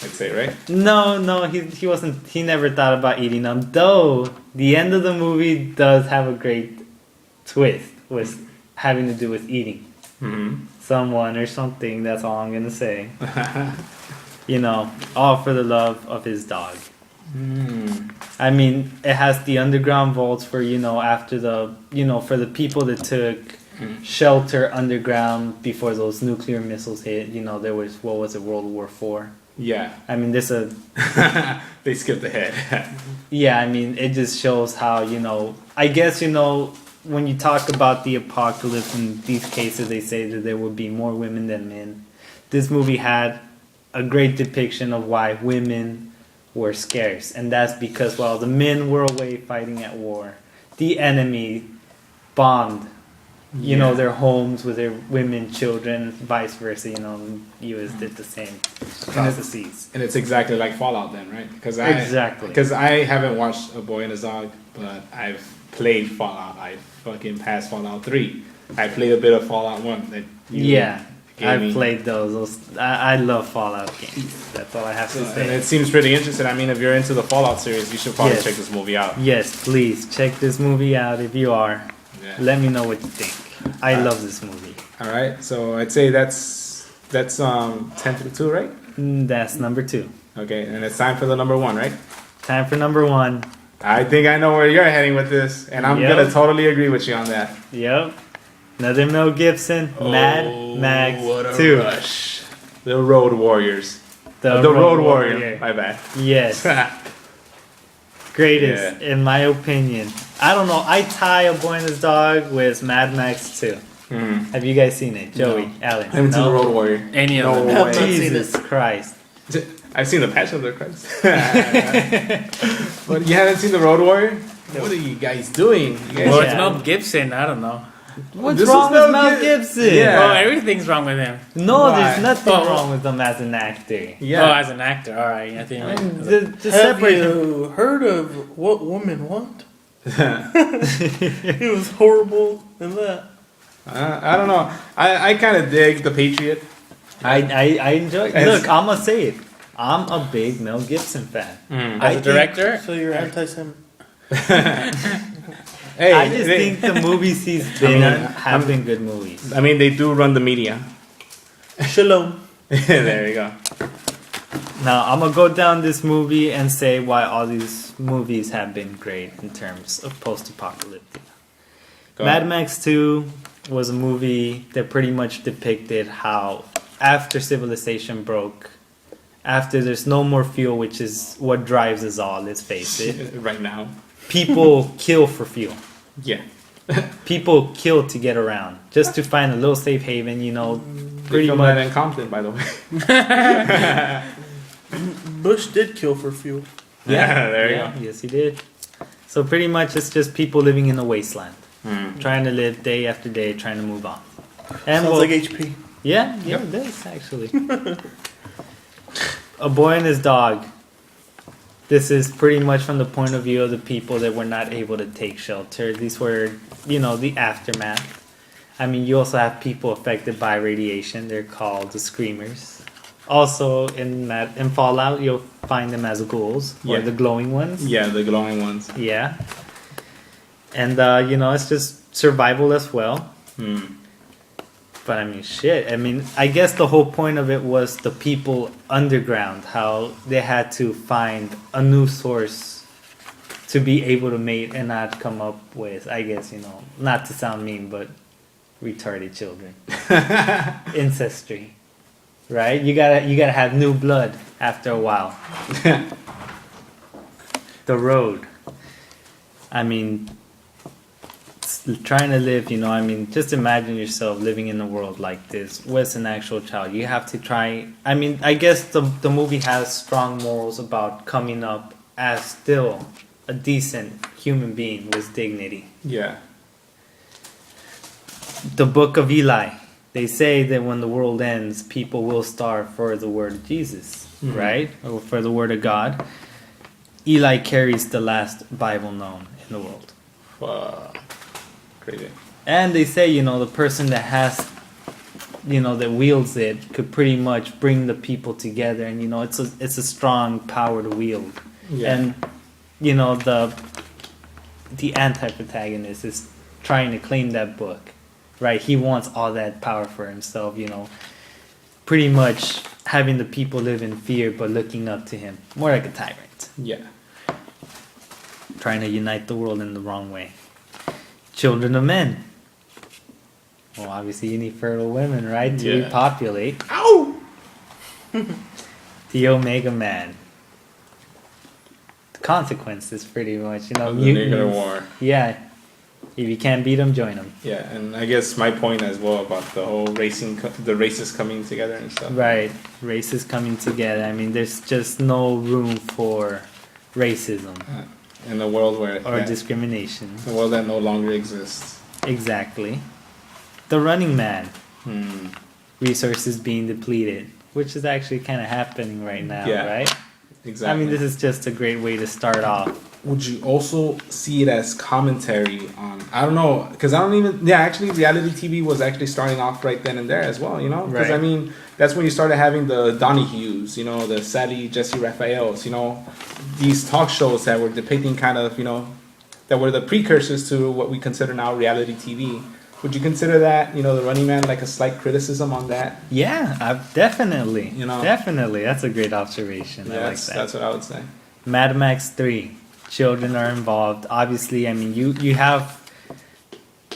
I'd say, right?
No, he wasn't. He never thought about eating them. Though the end of the movie does have a great twist, with having to do with eating someone or something. That's all I'm gonna say. All for the love of his dog. I mean, it has the underground vaults for after the for the people that took shelter underground before those nuclear missiles hit. There was World War IV.
Yeah.
I mean, this
They skipped ahead.
yeah. I mean, it just shows how I guess when you talk about the apocalypse in these cases, they say that there would be more women than men. This movie had a great depiction of why women were scarce, and that's because while the men were away fighting at war, the enemy bombed their homes with their women, children, vice versa. The U.S. did the same across the seas.
And it's exactly like Fallout then, right? Because I haven't watched A Boy and His Dog, but I've played Fallout. I fucking passed Fallout 3. I played a bit of Fallout 1.
I've played those. I love Fallout games. That's all I have to say.
And it seems pretty interesting. I mean, if you're into the Fallout series, you should probably
Yes.
check this movie out.
Yes, please check this movie out if you are.
Yeah.
Let me know what you think. I love this movie.
All right, so I'd say that's 10 through 2, right?
That's number 2.
Okay, and it's time for the number 1, right?
Time for number 1.
I think I know where you're heading with this, and I'm gonna totally agree with you on that.
Yep. Another Mel Gibson, Mad Max 2.
Rush. The Road Warriors.
The
Road Warrior. My bad.
Yes. Greatest, in my opinion. I don't know. I tie A Boy and His Dog with Mad Max 2. Have you guys seen it? Joey, Alan?
I haven't seen the Road Warrior.
Any of them.
Have not seen
Jesus Christ.
I've seen the Passion of the Christ. But you haven't seen the Road Warrior? What are you guys doing? You guys
Well,
Yeah.
it's Mel Gibson. I don't know.
What's
This
wrong
is
with
Mel
Mel Gibson?
Yeah.
Oh, everything's wrong with him.
No,
Why?
there's nothing
Oh.
wrong with him as an actor.
Yeah.
Oh, as an actor, all right. I think.
Just
Have
separate him.
you heard of What Women Want? It was horrible in that.
I don't know. I kind of dig The Patriot.
I enjoy. Look, I'm gonna say it. I'm a big Mel Gibson fan.
As a director,
So you're anti-Semitic.
Hey,
I just think the movies he's been in have been good movies.
I mean, they do run the media.
Shalom.
There you go.
Now I'm gonna go down this movie and say why all these movies have been great in terms of post-apocalyptic.
Go
Mad
ahead.
Max 2 was a movie that pretty much depicted how after civilization broke, after there's no more fuel, which is what drives us all, let's face it,
Right now.
people kill for fuel.
Yeah.
People kill to get around, just to find a little safe haven,
Pretty
pretty
much.
much.
That in Compton, by the way.
Bush did kill for fuel.
Yeah, there you
Yeah, yes, he did. So pretty much it's just people living in a wasteland, trying to live day after day, trying to move on. And
Sounds like HP.
yeah, it does actually. A Boy and His Dog. This is pretty much from the point of view of the people that were not able to take shelter. These were, the aftermath. I mean, you also have people affected by radiation. They're called the Screamers. Also, in Fallout, you'll find them as ghouls, or the glowing ones.
Yeah, the glowing ones.
Yeah. And, it's just survival as well. But, I mean, shit. I mean, I guess the whole point of it was the people underground, how they had to find a new source to be able to mate and not come up with, I guess, not to sound mean, but retarded children. Ancestry. Right? You gotta have new blood after a while. The road. I mean, trying to live, just imagine yourself living in a world like this with an actual child. You have to try. I mean, I guess the movie has strong morals about coming up as still a decent human being with dignity.
Yeah.
The Book of Eli. They say that when the world ends, people will starve for the word of Jesus, right? Or for the word of God. Eli carries the last Bible known in the world.
Crazy.
And they say, the person that has, that wields it could pretty much bring the people together. And, it's a strong power to wield.
Yeah.
And, the anti-protagonist is trying to claim that book. Right, he wants all that power for himself, pretty much having the people live in fear but looking up to him. More like a tyrant.
Yeah.
Trying to unite the world in the wrong way. Children of men. Well, obviously you need fertile women, right, to repopulate.
Ow!
The Omega Man. The consequences, pretty much,
The nuclear war.
Yeah. If you can't beat them, join them.
Yeah, and I guess my point as well about the whole the races coming together and stuff.
Right, races coming together. I mean, there's just no room for racism
In the world where
discrimination.
The world that no longer exists.
Exactly. The Running Man. Resources being depleted, which is actually kind of happening right now, right?
Exactly.
I mean, this is just a great way to start off.
Would you also see it as commentary on, I don't know, because actually reality TV was actually starting off right then and there as well, Because,
Right.
I mean, that's when you started having the Donahues, the Sally, Jesse Raphaels, these talk shows that were depicting kind of, that were the precursors to what we consider now reality TV. Would you consider that, The Running Man, like a slight criticism on that?
Yeah, definitely. Definitely. That's a great observation. I like that.
That's what I would say.
Mad Max 3. Children are involved. Obviously, I mean, you have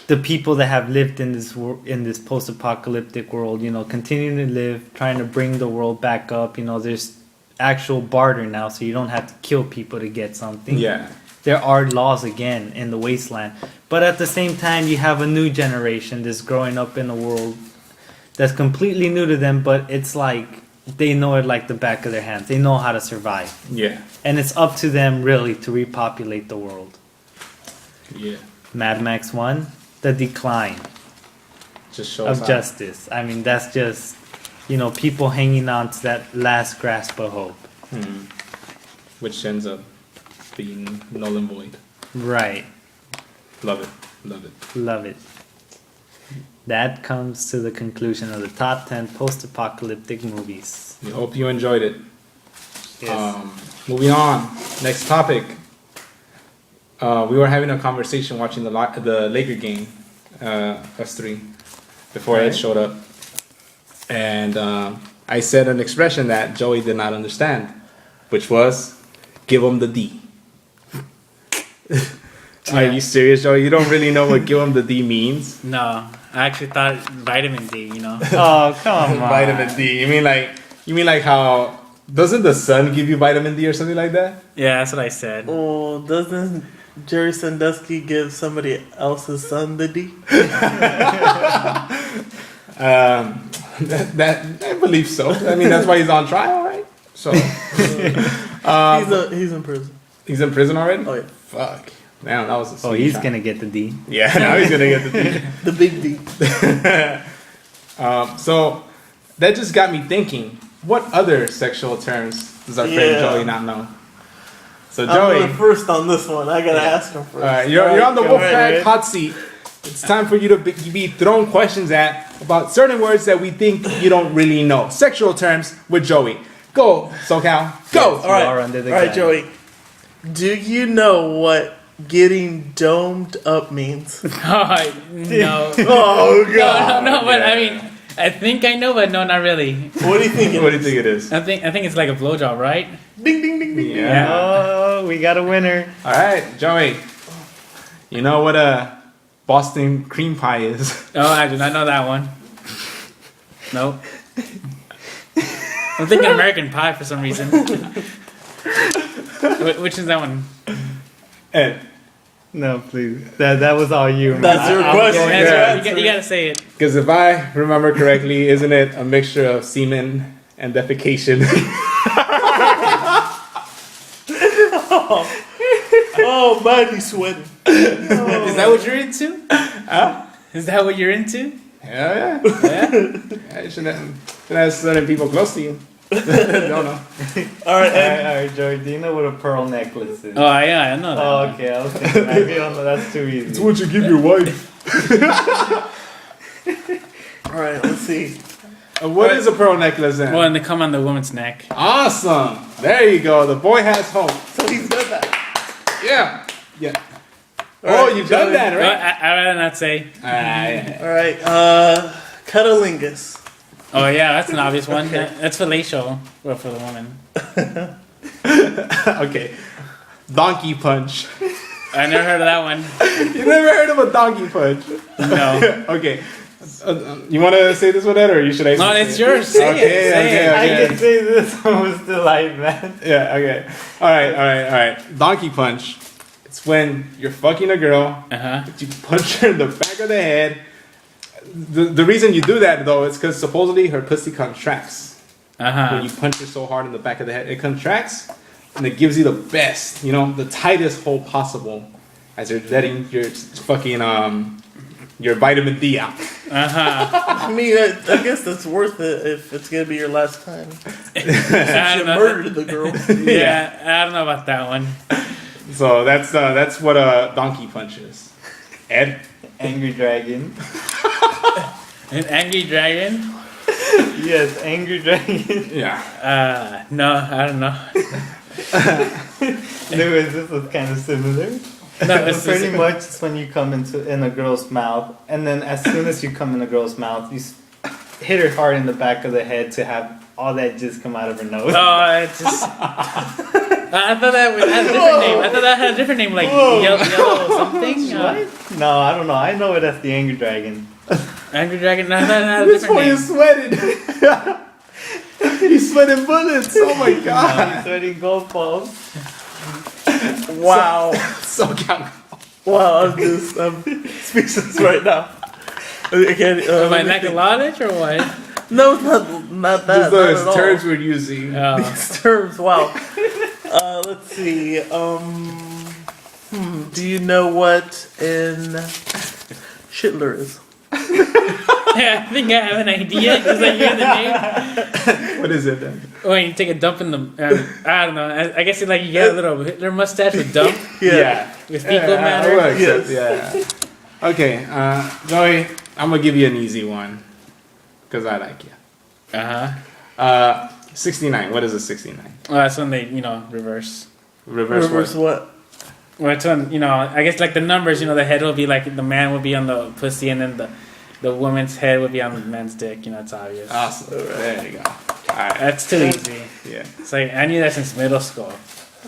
the people that have lived in this post-apocalyptic world, continuing to live, trying to bring the world back up. There's actual barter now, so you don't have to kill people to get something.
Yeah.
There are laws again in the wasteland. But at the same time, you have a new generation that's growing up in a world that's completely new to them, but it's like they know it like the back of their hands. They know how to survive.
Yeah.
And it's up to them, really, to repopulate the world.
Yeah.
Mad Max 1, the decline
Just shows
of justice. I mean, that's just, people hanging on to that last grasp of hope.
Which ends up being null and void.
Right.
Love it. Love it.
Love it. That comes to the conclusion of the top 10 post-apocalyptic movies.
We hope you enjoyed it.
Yes.
Moving on. Next topic. We were having a conversation watching the Laker game, us three, before Ed showed up. And I said an expression that Joey did not understand, which was, give him the D. Are you serious, Joey? You don't really know what give him the D means?
No, I actually thought vitamin D,
Oh, come on.
Vitamin D. You mean like how doesn't the sun give you vitamin D or something like that?
Yeah, that's what I said.
Oh, doesn't Jerry Sandusky give somebody else's son the D?
That I believe so. I mean, that's why he's on trial, right? So
He's in prison.
he's in prison already.
Oh yeah,
Fuck. Man, that was a sweet
He's
shot.
gonna get the D.
Yeah, now he's gonna get the D.
the big D.
So that just got me thinking. What other sexual terms does our friend Joey not know? So
I'm
Joey,
going first on this one. I gotta ask him first.
you're on the
Go
Wolfpack
ahead.
hot seat. It's time for you to be thrown questions at about certain words that we think you don't really know. Sexual terms with Joey. Go, SoCal. Go.
Yes,
All right.
you are under the
All right,
gun.
Joey. Do you know what getting domed up means?
Oh, no.
Oh God!
No, but
yeah.
I mean, I think I know, but no, not really.
What do you think?
What do you think it is?
I think it's like a blowjob, right?
Ding ding ding ding.
Yeah.
Oh, we got a winner.
All right, Joey. You know what a Boston cream pie is?
Oh, I do not know that one. Nope. I'm thinking American Pie for some reason. Which is that one?
Ed.
No, please. That was all you.
That's your question.
Yeah,
Yeah.
you gotta say it.
Because if I remember correctly, isn't it a mixture of semen and defecation?
Oh man, he's sweating.
Is that what you're into? Is that what you're into?
Yeah.
Yeah.
Yeah, you shouldn't have certain people close to you. No.
All right, Ed.
All right, Joey. Do you know what a pearl necklace is?
Oh yeah, I know that.
Oh, okay. I was thinking maybe that's too easy.
what you give your wife.
All right, let's see.
What is a pearl necklace then?
Well, and they come on the woman's neck.
Awesome. There you go. The boy has hope.
So he's done that.
Yeah. Yeah.
All
Oh,
right,
you've done
Joey.
that,
Well,
right?
I'd rather not say.
Yeah.
All right, cunnilingus.
Oh yeah, that's an obvious one. That's fellatio, well, for the woman.
Okay. Donkey punch.
I never heard of that one.
You never heard of a donkey punch?
No.
Okay. You want to say this one, Ed, or you should I?
No,
say
it's
it?
yours. Say
Okay,
it. Say
okay,
it.
I
okay.
can say this one was still live, man.
Yeah, okay. All right. Donkey punch. It's when you're fucking a girl,
Uh-huh.
you punch her in the back of the head. The reason you do that, though, is because supposedly her pussy contracts. When
Uh-huh.
you punch her so hard in the back of the head, it contracts, and it gives you the best, the tightest hole possible as you're letting your fucking, your vitamin D out.
Uh-huh.
I mean, I guess that's worth it if it's gonna be your last time.
I
You
don't know.
murdered the girl.
Yeah, I don't know about that one.
So that's what a donkey punch is. Ed?
Angry dragon.
An angry dragon?
Yes, angry dragon.
Yeah.
No, I don't know.
Anyways, this was kind of similar.
No, it's
Pretty much it's when you come in a girl's mouth, and then as soon as you come in a girl's mouth, you hit her hard in the back of the head to have all that jizz come out of her nose.
Oh, it's just. I thought that had a different name. I thought that had a different name, like yellow something.
What? No, I don't know. I know it as the angry dragon.
Angry dragon. No, that had a
This
different
boy
name.
is sweating. He's sweating bullets. Oh my god.
He's sweating golf balls.
Wow.
So count.
Wow, I'm speechless right now. Again,
Am I necrotic or what?
No, not that.
Just those
not at all.
terms we're using.
These terms, wow. Let's see. Do you know what an Schindler is?
Yeah, I think I have an idea because I hear the name.
What is it then?
When you take a dump in the, I don't know. I guess it's like you get a little Hitler mustache with dump with fecal
I
matter.
will accept, yeah. Okay, Joey, I'm gonna give you an easy one because I like you.
Uh huh.
69. What is a 69?
Well, that's when they reverse.
Reverse what?
what?
Well, it's when I guess like the numbers. The head will be like the man will be on the pussy, and then the woman's head would be on the man's dick. It's obvious.
Awesome. There you go. All right.
That's too easy.
Yeah.
It's like I knew that since middle school.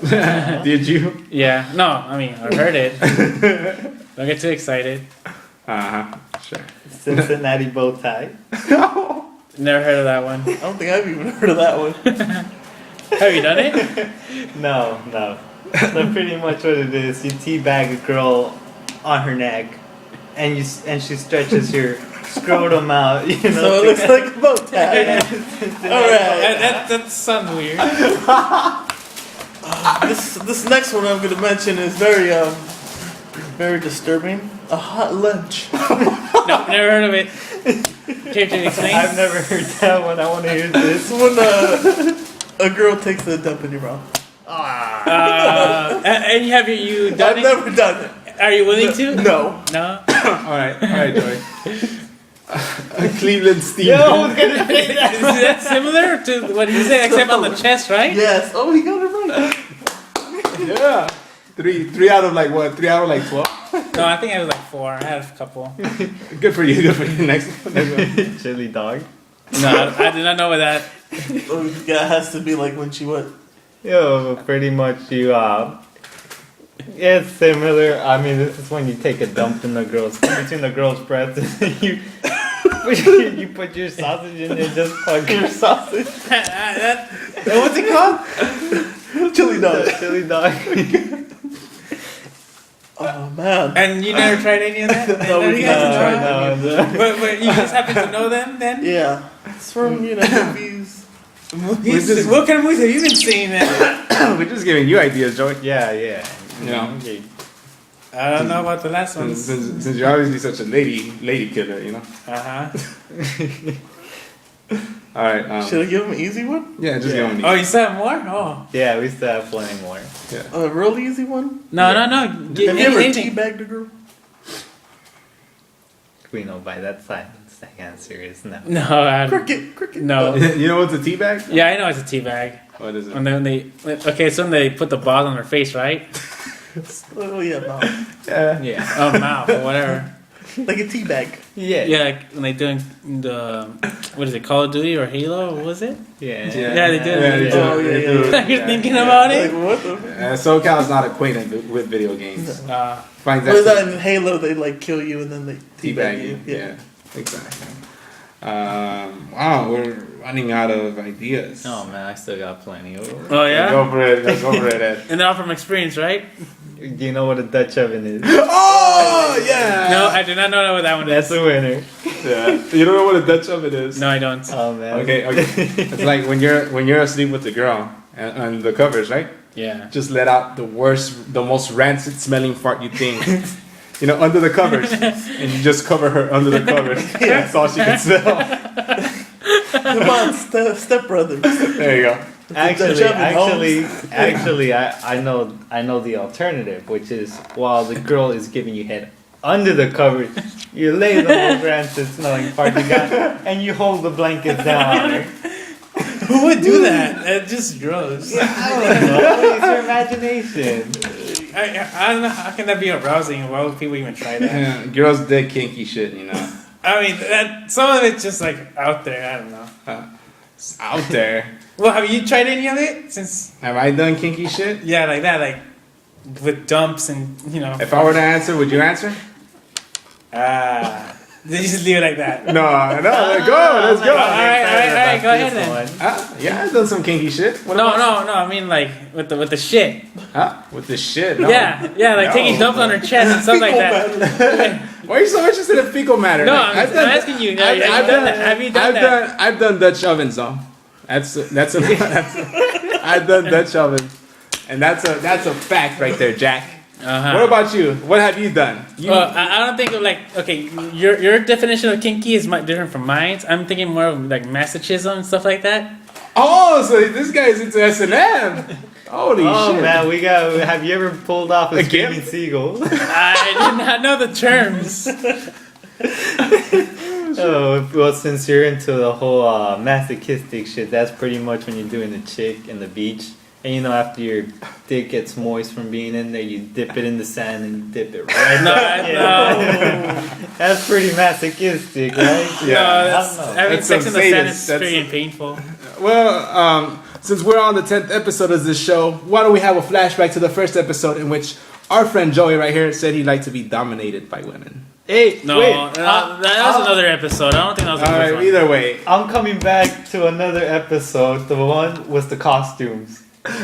Did you?
Yeah. No, I mean I heard it. Don't get too excited.
Sure.
Cincinnati bow tie.
Never heard of that one.
I don't think I've even heard of that one.
Have you done it?
No. So pretty much what it is, you teabag a girl on her neck, and she stretches your scrotum out.
So it looks like a bow tie. Alright.
That sounds weird.
This next one I'm going to mention is very disturbing. A hot lunch.
No, never heard of it. Care to explain?
I've never heard that one. I want to hear this.
It's when a girl takes a dump in your mouth.
And have you done
I've
it?
never done it.
Are you willing to?
No.
No?
All right, Joey. Cleveland Steve.
Yo, I was gonna say that.
Is that similar to what he said, except on the chest, right?
Yes. Oh, he got it right.
Yeah. Three out of like what? 3 out of like 12.
No, I think I was like 4. I had a couple.
Good for you. Next one.
Chili dog.
No, I did not know what that.
Oh, yeah, it has to be like when she what?
Yo, pretty much you. It's similar. I mean, this is when you take a dump in the girl's between the girl's breasts and you put your sausage in there, just plug your sausage.
What's it called?
Chili dog.
Chili dog.
Oh man.
And you never tried any of that?
No,
None of you guys tried?
No.
But you just happen to know them then?
Yeah. It's from movies.
Movies? What kind of movies have you been seeing then?
We're just giving you ideas, Joey.
Yeah.
You know.
Okay.
I don't know about the last one.
Since you're obviously such a lady killer, you know. All right.
Should I give him an easy one?
Yeah, just give him.
Oh, you still have more? Oh.
Yeah, we still have plenty more.
Yeah.
A real easy one?
No.
Have you ever
Anything.
teabagged a girl?
We know by that silence the answer is no.
No, I
Cricket.
No.
You know what's a tea bag?
Yeah, I know it's a tea bag.
What is it?
When they so when they put the balls on their face, right?
Oh yeah, mouth.
Yeah.
Oh, mouth or whatever.
Like a tea bag.
Yeah.
Yeah, like when they doing the what is it, Call of Duty or Halo? What was it?
Yeah.
Yeah, they do.
Yeah, they do.
Oh, yeah,
They
yeah.
do.
You're thinking about it?
Like what the?
SoCal's not acquainted with video games. Finds
What is that in Halo? They like kill you and then they
teabag you. Yeah, exactly. Wow, we're running out of ideas.
Oh man, I still got plenty.
Oh yeah.
Go for it. Let's go for it, Ed.
And now from experience, right?
Do you know what a Dutch oven is?
Oh yeah.
No, I do not know what that one
That's
is.
a winner.
Yeah. You don't know what a Dutch oven is?
No, I don't.
Oh man.
Okay. It's like when you're asleep with the girl and the covers, right?
Yeah.
Just let out the most rancid smelling fart you think. You know, under the covers, and you just cover her under the covers. That's all she can smell.
Come on, stepbrothers.
There you go.
Actually, I know the alternative, which is while the girl is giving you head under the covers, you lay the most rancid smelling part you got, and you hold the blankets down on her.
Who would do that? That's just gross.
I don't know. It's your imagination.
I don't know. How can that be arousing? Why would people even try that?
Yeah, girls dig kinky shit, you know.
I mean, some of it's just like out there. I don't know.
It's out there.
Well, have you tried any of it since?
Have I done kinky shit?
Yeah, like that, like with dumps and
If I were to answer, would you answer?
They just leave it like that.
No, let's go. Let's go.
All right, go ahead then.
Yeah, I've done some kinky shit. What
No.
about-
I mean like with the shit.
Huh? With the shit? No.
Yeah, like
No.
taking dumps on her chest and stuff like that.
Why are you so interested in fecal matter?
No,
Like,
I'm asking you. Have you done that? Have you done that?
I've done Dutch ovens though. That's I've done Dutch ovens, and that's a fact right there, Jack.
Uh-huh.
What about you? What have you done?
Well, I don't think of your definition of kinky is different from mine. I'm thinking more of like masochism and stuff like that.
Oh, so this guy's into S&M. Holy shit!
Man, have you ever pulled off a
Again?
screaming seagull?
I did not know the terms.
Oh, well, since you're into the whole masochistic shit, that's pretty much when you're doing the chick in the beach. And after your dick gets moist from being in there, you dip it in the sand and you dip it right
No,
That's pretty masochistic, right?
no, having
That's
sex
some
in the sand
sadist.
is pretty painful.
Well, since we're on the 10th episode of this show, why don't we have a flashback to the first episode in which our friend Joey right here said he'd like to be dominated by women.
Hey,
No,
wait,
that was another episode. I don't think that was the
All
first
right,
one.
either way.
I'm coming back to another episode. The one was the costumes.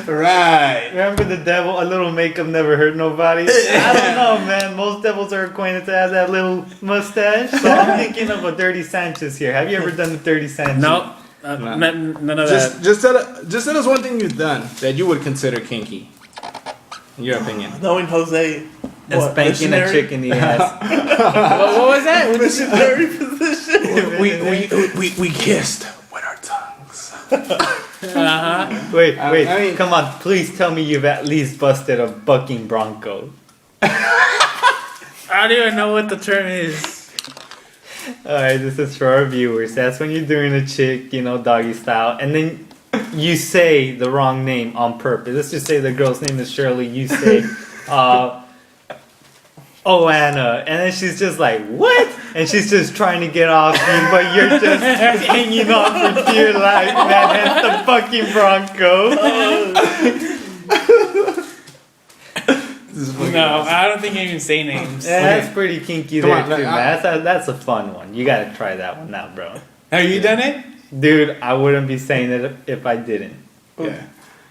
Right.
Remember the devil? A little makeup never hurt nobody. I don't know, man. Most devils are acquainted to have that little mustache. So I'm thinking of a Dirty Sanchez here. Have you ever done the Dirty Sanchez?
No, none of that.
Just tell us one thing you've done that you would consider kinky. In your opinion.
Knowing Jose.
And spanking a chick in the ass.
What was that?
Missionary position.
We kissed with our tongues.
Wait,
I mean-
come on. Please tell me you've at least busted a bucking bronco.
I I don't even know what the term is.
Alright, this is for our viewers. That's when you're doing a chick, doggy style, and then you say the wrong name on purpose. Let's just say the girl's name is Shirley. You say, oh, Anna. And then she's just like, what? And she's just trying to get off you, but you're just hanging on for dear life, man. That's the fucking Bronco.
No, I don't think I even say names.
Yeah, that's pretty kinky
Come
there,
on,
too, man. That's a fun one. You gotta try that one out, bro.
Have you done it?
Dude, I wouldn't be saying it if I didn't.
Yeah.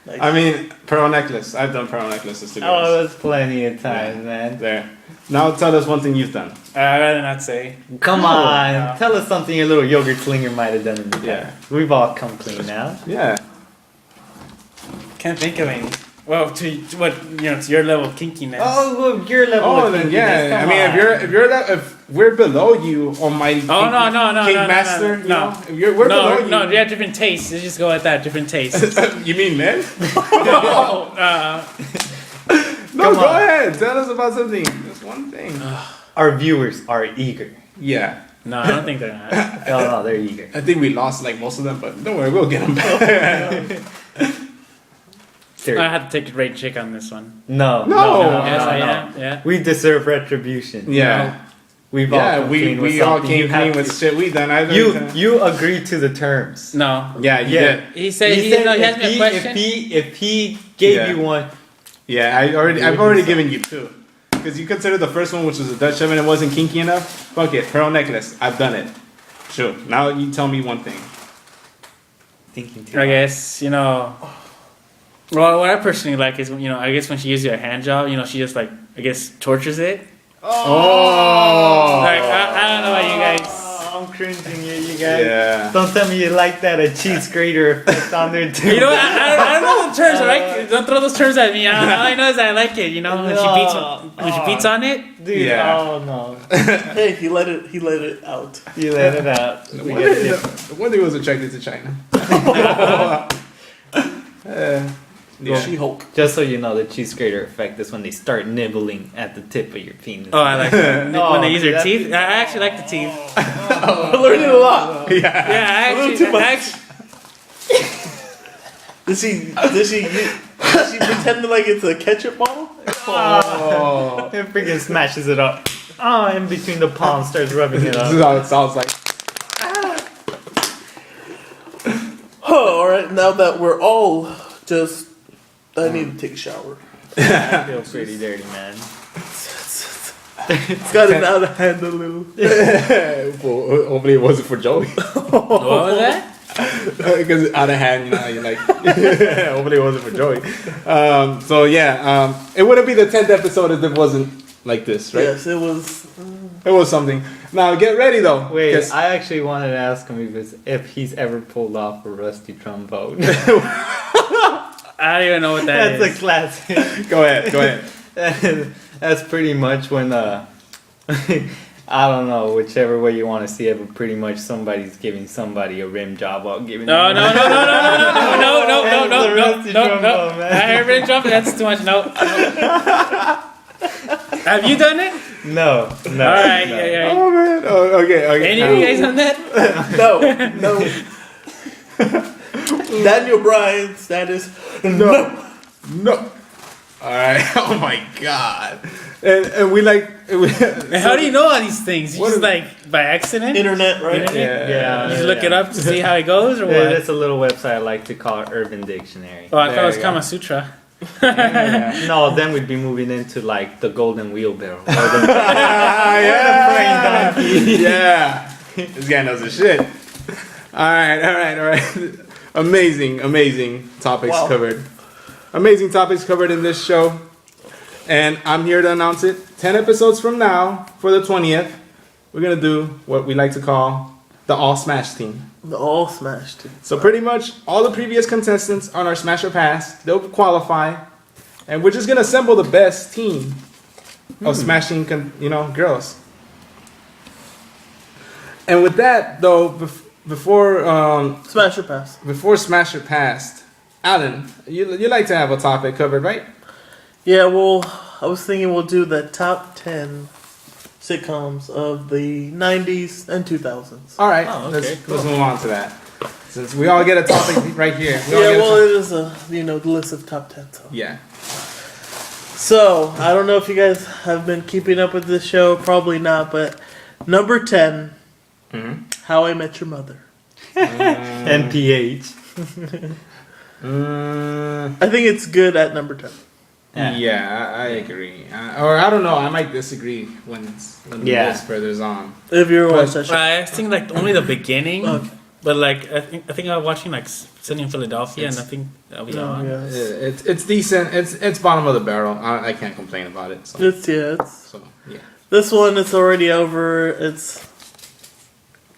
Nice.
I mean, pearl necklace. I've done pearl necklaces to
Oh,
girls.
that's plenty of times, man.
There. Now tell us one thing you've done.
I'd rather not say.
Come on,
No.
tell us something your little yogurt slinger might have done in the past.
Yeah.
We've all come clean now.
Yeah.
Can't think of any. Well, to your level of kinkiness.
Oh, well, your level
Oh,
of
then
kinkiness,
yeah. I
come
mean,
on.
if we're below you on my
Oh no,
King
no,
Master,
no.
you know, if we're below you.
No, they have different tastes. Let's just go with that. Different tastes.
You mean men?
No,
No,
Come
go
on.
ahead. Tell us about something. Just one thing.
Our viewers are eager.
Yeah.
no, I don't think they're not.
No, they're eager.
I think we lost like most of them, but don't worry, we'll get them back.
I had to take a great chick on this one.
No.
Yes, I am. Yeah.
We deserve retribution.
Yeah.
We've all
Yeah,
come clean with
we all
something.
came
You have
clean
to-
with shit we done.
You agreed to the terms.
No.
Yeah, you
Yeah.
did.
He said he
said
asked me a question.
if he gave
Yeah.
you one,
Yeah, I've already given you two. Because you consider the first one, which was a Dutch oven, it wasn't kinky enough. Fuck it, pearl necklace. I've done it. Sure. Now you tell me one thing.
thinking too
I
hard.
guess Well, what I personally like is I guess when she gives you a hand job, she just tortures it.
Oh.
Like I don't know about you guys.
Oh, I'm cringing at you guys.
Yeah.
Don't tell me you like that a cheese grater effect on there too.
You know, I don't know the terms. Alright, don't throw those terms at me. All I know is I like it. When she beats on it.
Dude,
Yeah.
oh no.
Hey, he let it out.
You let it out.
No
We
wonder,
get it.
no wonder he was attracted to China. Yeah.
She-Hulk.
Just so you know, the cheese grater effect is when they start nibbling at the tip of your penis.
Oh, I like it.
Oh,
When they use their
that-
teeth. I actually like the teeth.
I'm learning a lot.
Yeah.
Yeah,
A little too much.
actually
Did she pretend like it's a ketchup bottle?
Oh.
It freaking smashes it up. Oh, in between the palms, starts rubbing it
This is
up.
how it sounds like.
Oh, alright, now that we're all just... I need to take a shower.
I feel pretty dirty, man.
It's gotten out of hand a little.
Well, hopefully it wasn't for Joey.
What was that?
Because out of hand, you're like, hopefully it wasn't for Joey. So yeah, it wouldn't be the 10th episode if it wasn't like this, right?
Yes, it was...
It was something. Now get ready though.
Wait,
'cause-
I actually wanted to ask him if he's ever pulled off a rusty trombone.
I don't even know what that
That's
is.
a classic.
go ahead.
That's pretty much when I don't know, whichever way you want to see it, but pretty much somebody's giving somebody a rim job while giving
No.
them
I heard rim jump. That's too much. No. Have you done it?
No.
All right.
no.
Yeah.
Oh man. Oh, okay.
Any of you guys done that?
No. Daniel Bryan's status. No.
No. All right. Oh my God. And we like.
How do you know all these things? You
What
just
is-
like by accident?
Internet, right?
Internet?
Yeah.
You just look it up to see how it goes, or
Yeah,
what?
that's a little website I like to call Urban Dictionary.
Oh, I thought
There
it was
you
Kama
go.
Sutra.
No, then we'd be moving into like the golden wheelbarrow. Or the,
yeah.
or the brain donkey.
Yeah. This guy knows his shit. All right. Amazing topics
Wow.
covered. Amazing topics covered in this show. And I'm here to announce it. 10 episodes from now, for the 20th, we're going to do what we like to call the All Smash team.
The all smashed.
So pretty much all the previous contestants on our Smash or Pass, they'll qualify. And we're just going to assemble the best team of smashing, girls. And with that, though, before
Smash or pass.
Smash or Pass, Alan, you like to have a topic covered, right?
Yeah, well, I was thinking we'll do the top 10 sitcoms of the 90s and 2000s.
All right,
Oh, okay,
let's move on to that. Since we all get a topic right here.
It is the list of top 10. So.
Yeah.
So, I don't know if you guys have been keeping up with this show. Probably not, but number 10, How I Met Your Mother.
NPH.
I think it's good at number 10.
Yeah, I agree. Or I don't know, I might disagree when the list furthers on.
If you're watching that show.
I think like only the beginning.
Okay.
But like I think I was watching like Sydney in Philadelphia, and I think that'll be on.
It's decent. It's bottom of the barrel. I can't complain about it. So.
So this one, it's already over. It's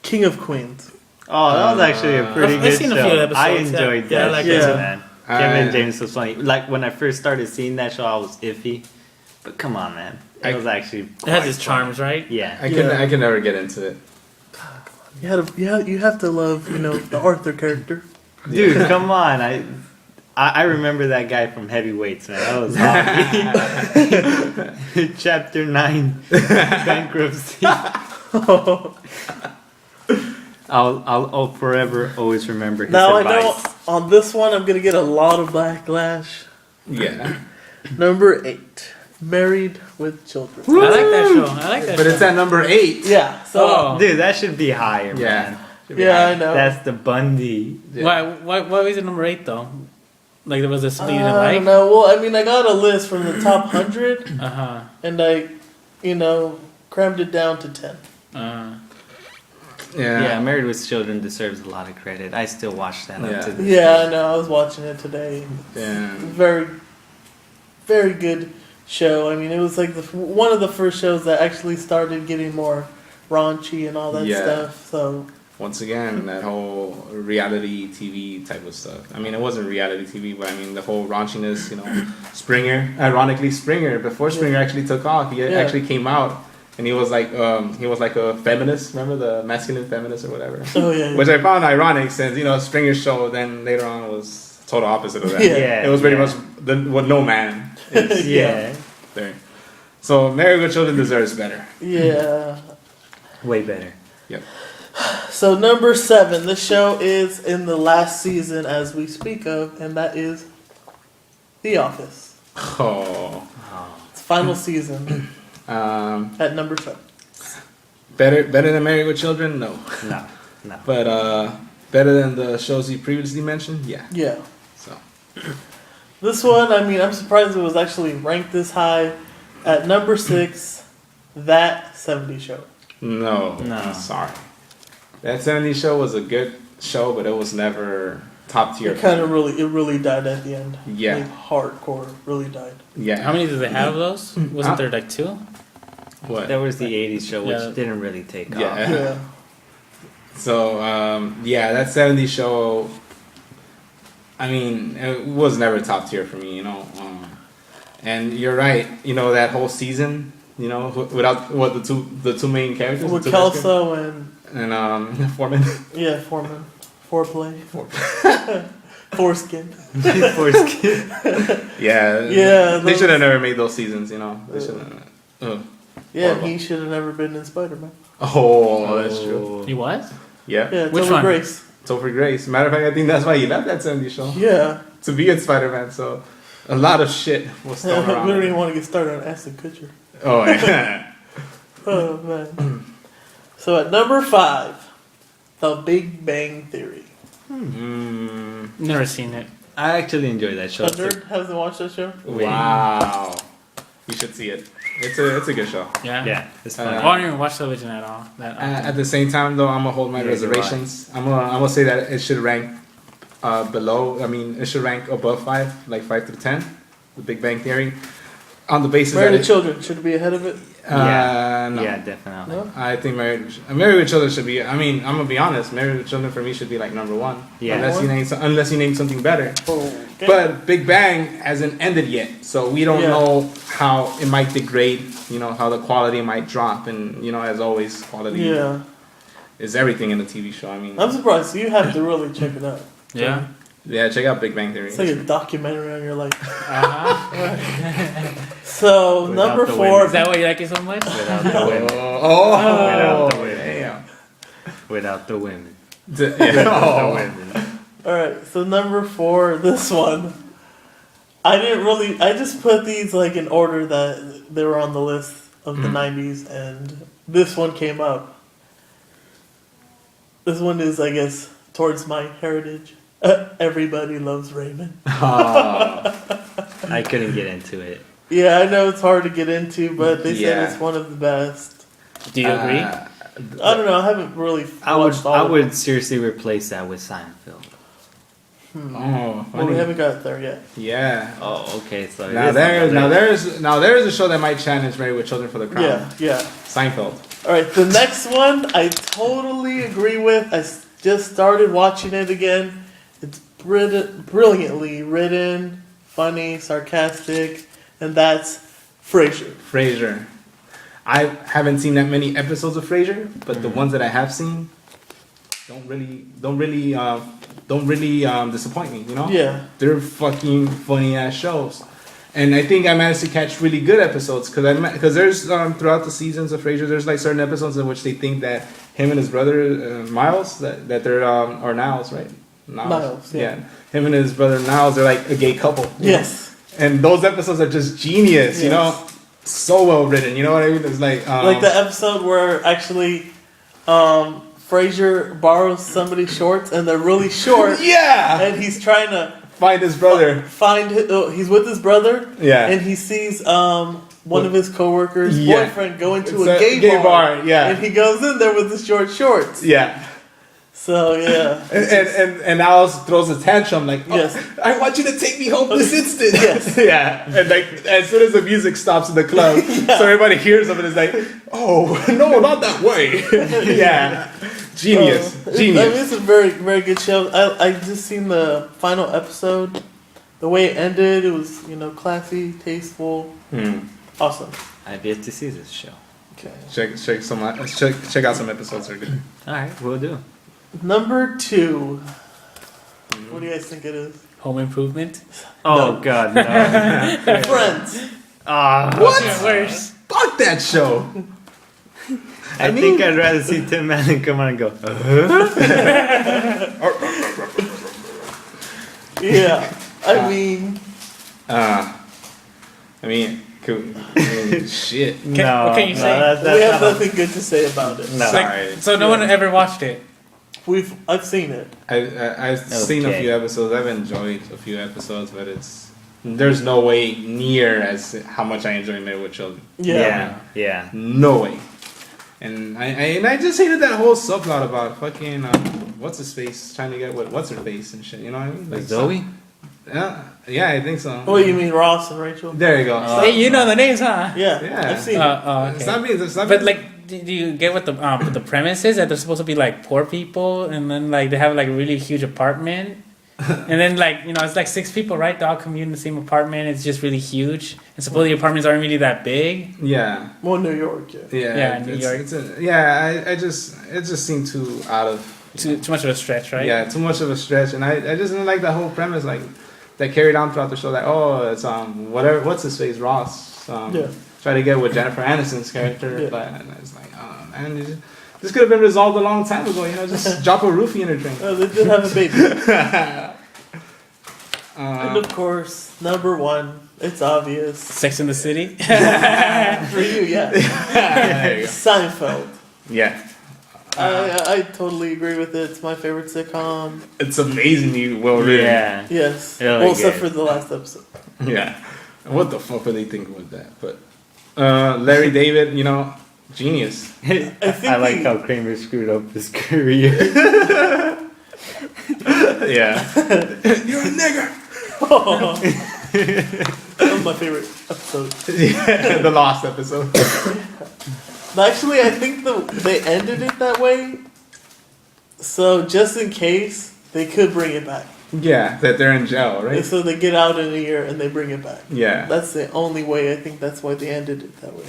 King of Queens.
Oh, that was actually a pretty
I've
good
seen a
show.
few episodes,
I enjoyed
yeah,
that
I like
show,
that.
man. Kevin James was funny. Like, when I first started seeing that show, I was iffy. But come on, man. It was actually
It has its
quite
charms, right?
funny. Yeah.
I can never get into it.
You have to love, the Arthur character.
Dude, come on. I remember that guy from Heavyweights, man. That was hot. Chapter 9, Bankruptcy. I'll forever always remember his
Now
advice.
I know on this one I'm gonna get a lot of backlash.
Yeah.
Number 8, Married with Children.
I like that show. I like that
But
show.
it's at number 8.
Yeah. So
Oh.
Dude, that should be higher,
Yeah.
yeah, I know.
That's the Bundy.
Yeah.
Why was it number 8 though? Like there was a something you didn't
I
like?
don't know. Well, I mean, I got a list from the top 100,
Uh-huh.
and I, crammed it down to 10.
Yeah, Married with Children deserves a lot of credit. I still watch that up to this
Yeah, I know. I was watching it today.
Yeah.
Very, very good show. I mean, it was like one of the first shows that actually started getting more raunchy and all that stuff. So
Once again, that whole reality TV type of stuff. I mean, it wasn't reality TV, but I mean, the whole raunchiness, Springer, ironically, before Springer actually took off, he actually came out and he was like a feminist, remember the masculine feminist or whatever?
Oh, yeah.
Which I found ironic since, Springer's show then later on was total opposite of that.
Yeah.
It was pretty much what no man is.
Yeah.
There. So Married with Children deserves better.
Yeah.
Way better.
Yep.
So number 7, this show is in the last season as we speak of, and that is The Office.
Oh.
It's final season at number 7.
Better than Married with Children? No.
No.
But better than the shows you previously mentioned? Yeah.
Yeah.
So
This one, I mean, I'm surprised it was actually ranked this high. At number 6, That 70s Show.
no.
No.
I'm sorry. That 70s show was a good show, but it was never top tier.
It really died at the end.
Yeah.
Like, hardcore really died.
Yeah.
How many did they have of those? Wasn't there like 2?
What?
That was the 80s show, which
Yeah.
didn't really take off.
Yeah.
Yeah.
So that 70s show. I mean, it was never top tier for me, and you're right. That whole season. Without the two main characters.
With
the two best
Kelso and
and Foreman.
yeah, Foreman. Foreplay. Foreskin.
Foreskin.
Yeah.
Yeah,
They
those-
should have never made those seasons. They should have.
Yeah,
Horrible.
he should have never been in Spider-Man.
Oh, that's true.
He was?
Yeah.
Yeah,
Which
Topher
one?
Grace.
Topher Grace. Matter of fact, I think that's why he left that 70s show.
Yeah.
To be in Spider-Man, so a lot of shit was thrown
we
around.
don't even want to get started on Ashton Kutcher.
Oh, yeah.
Oh, man. So at number 5, The Big Bang Theory.
Never seen it.
I actually enjoy that show.
Thunder hasn't watched that show?
Wow. You should see it. It's a good show.
Yeah?
Yeah, it's fun.
I don't even watch television at all.
At the same time, though, I'm gonna hold my
Yeah, you're
reservations. I'm gonna say that it should rank below. I mean, it should rank above 5, like 5 through 10. The Big Bang Theory, on the basis
Married
that
with Children should be ahead of it.
no.
Yeah, definitely.
No?
I think Married with Children should be. I mean, I'm gonna be honest. Married with Children for me should be like number 1.
Yeah.
Unless you name something better.
Okay.
But Big Bang hasn't ended yet, so we don't
Yeah.
know how it might degrade. How the quality might drop, and as always, quality
Yeah.
is everything in a TV show. I mean,
I'm surprised. You have to really check it out.
Yeah.
yeah, check out Big Bang Theory.
It's like a documentary on your life.
Uh-huh.
So
Without
number
the
4.
Is that why you like it so much?
Without the women.
Oh,
Without the women.
damn.
Without the women.
Yeah.
Without the
Oh.
women.
All right. So number 4. This one. I just put these like in order that they were on the list of the 90s, and this one came up. This one is, I guess, towards my heritage. Everybody Loves Raymond.
I couldn't get into it.
Yeah, I know it's hard to get into, but they said
Yeah.
it's one of the best.
Do you agree?
I don't know. I haven't really
I
watched all of
would seriously replace that with Seinfeld.
Oh,
Well, we
funny.
haven't got there yet.
Yeah.
Oh, okay. So
Now there's a show that might challenge Married with Children for the Crown.
Yeah.
Seinfeld.
All right, the next one I totally agree with. I just started watching it again. It's brilliantly written, funny, sarcastic, and that's Frasier.
Frasier. I haven't seen that many episodes of Frasier, but the ones that I have seen don't really disappoint me. You know?
Yeah.
They're fucking funny ass shows. And I think I managed to catch really good episodes because there's throughout the seasons of Frasier, there's like certain episodes in which they think that him and his brother Miles that they're or Niles, right?
Niles, yeah.
Him and his brother Niles, they're like a gay couple.
Yes.
And those episodes are just genius, you know, so well written. You know what I mean? It's like
the episode where actually Frasier borrows somebody's shorts and they're really short.
Yeah.
And he's trying to
Find his brother.
He's with his brother.
Yeah.
And he sees one of his coworkers'
Yeah.
boyfriend go into
It's
a gay bar.
Yeah.
And he goes in there with his short shorts.
Yeah.
So yeah.
And Alice throws a tantrum like,
Yes.
I want you to take me home this instant.
Yes.
Yeah. And like as soon as the music stops in the club, so everybody hears him and is like, oh no, not that way. Yeah. Genius. Genius.
I mean, it's a very, very good show. I just seen the final episode. The way it ended, it was, classy, tasteful. Awesome.
I've yet to see this show.
Okay.
Check out some episodes. They're good.
All right, we'll do.
Number 2. What do you guys think it is?
Home Improvement.
Oh
No.
God, no.
Friends.
What?
Worse.
Fuck that show.
I think I'd rather see Tim Allen come on and go.
Yeah.
Shit.
No,
what can you say?
We have nothing good to say about it.
No.
Sorry.
So no one ever watched it.
I've seen it.
I've seen a
Okay.
few episodes. I've enjoyed a few episodes, but there's no way near as how much I enjoy Married with Children.
Yeah.
No way. And I just hated that whole subplot about fucking what's his face trying to get what's her face and shit. You know what I mean? Like
Zoe?
Yeah, I think so.
Oh, you mean Ross and Rachel?
There you go.
Hey, you know the names, huh?
Yeah.
Yeah.
I've seen it.
Okay.
It's not me. It's not
But
me.
like, do you get what the premise is? That they're supposed to be like poor people, and then like they have like a really huge apartment, and then like it's like 6 people, right? They all commute in the same apartment. It's just really huge, and supposedly apartments aren't really that big.
Yeah.
Well, New York, yeah.
Yeah.
New York.
It just seemed too out of
Too much of a stretch, right?
Yeah, too much of a stretch, and I just didn't like the whole premise like that carried on throughout the show. Like, oh, it's what's his face, Ross. Try to get with Jennifer Aniston's character, but and it's like, oh man, this could have been resolved a long time ago. Just drop a roofie in her drink.
They did have a baby. And of course, number 1, it's obvious.
Sex in the City.
For you, yeah.
There you go.
Seinfeld.
Yeah,
I totally agree with it. It's my favorite sitcom.
it's amazingly well written.
Yeah.
Yes.
Really
Well, except
good.
for the last episode.
Yeah. What the fuck were they thinking with that? But Larry David, genius.
think
I like
he-
how Kramer screwed up his career.
Yeah. You're a nigger.
That was my favorite episode.
Yeah, the last episode.
Actually, I think they ended it that way. So just in case, they could bring it back.
Yeah, that they're in jail, right?
So they get out in a year and they bring it back.
Yeah.
That's the only way. I think that's why they ended it that way.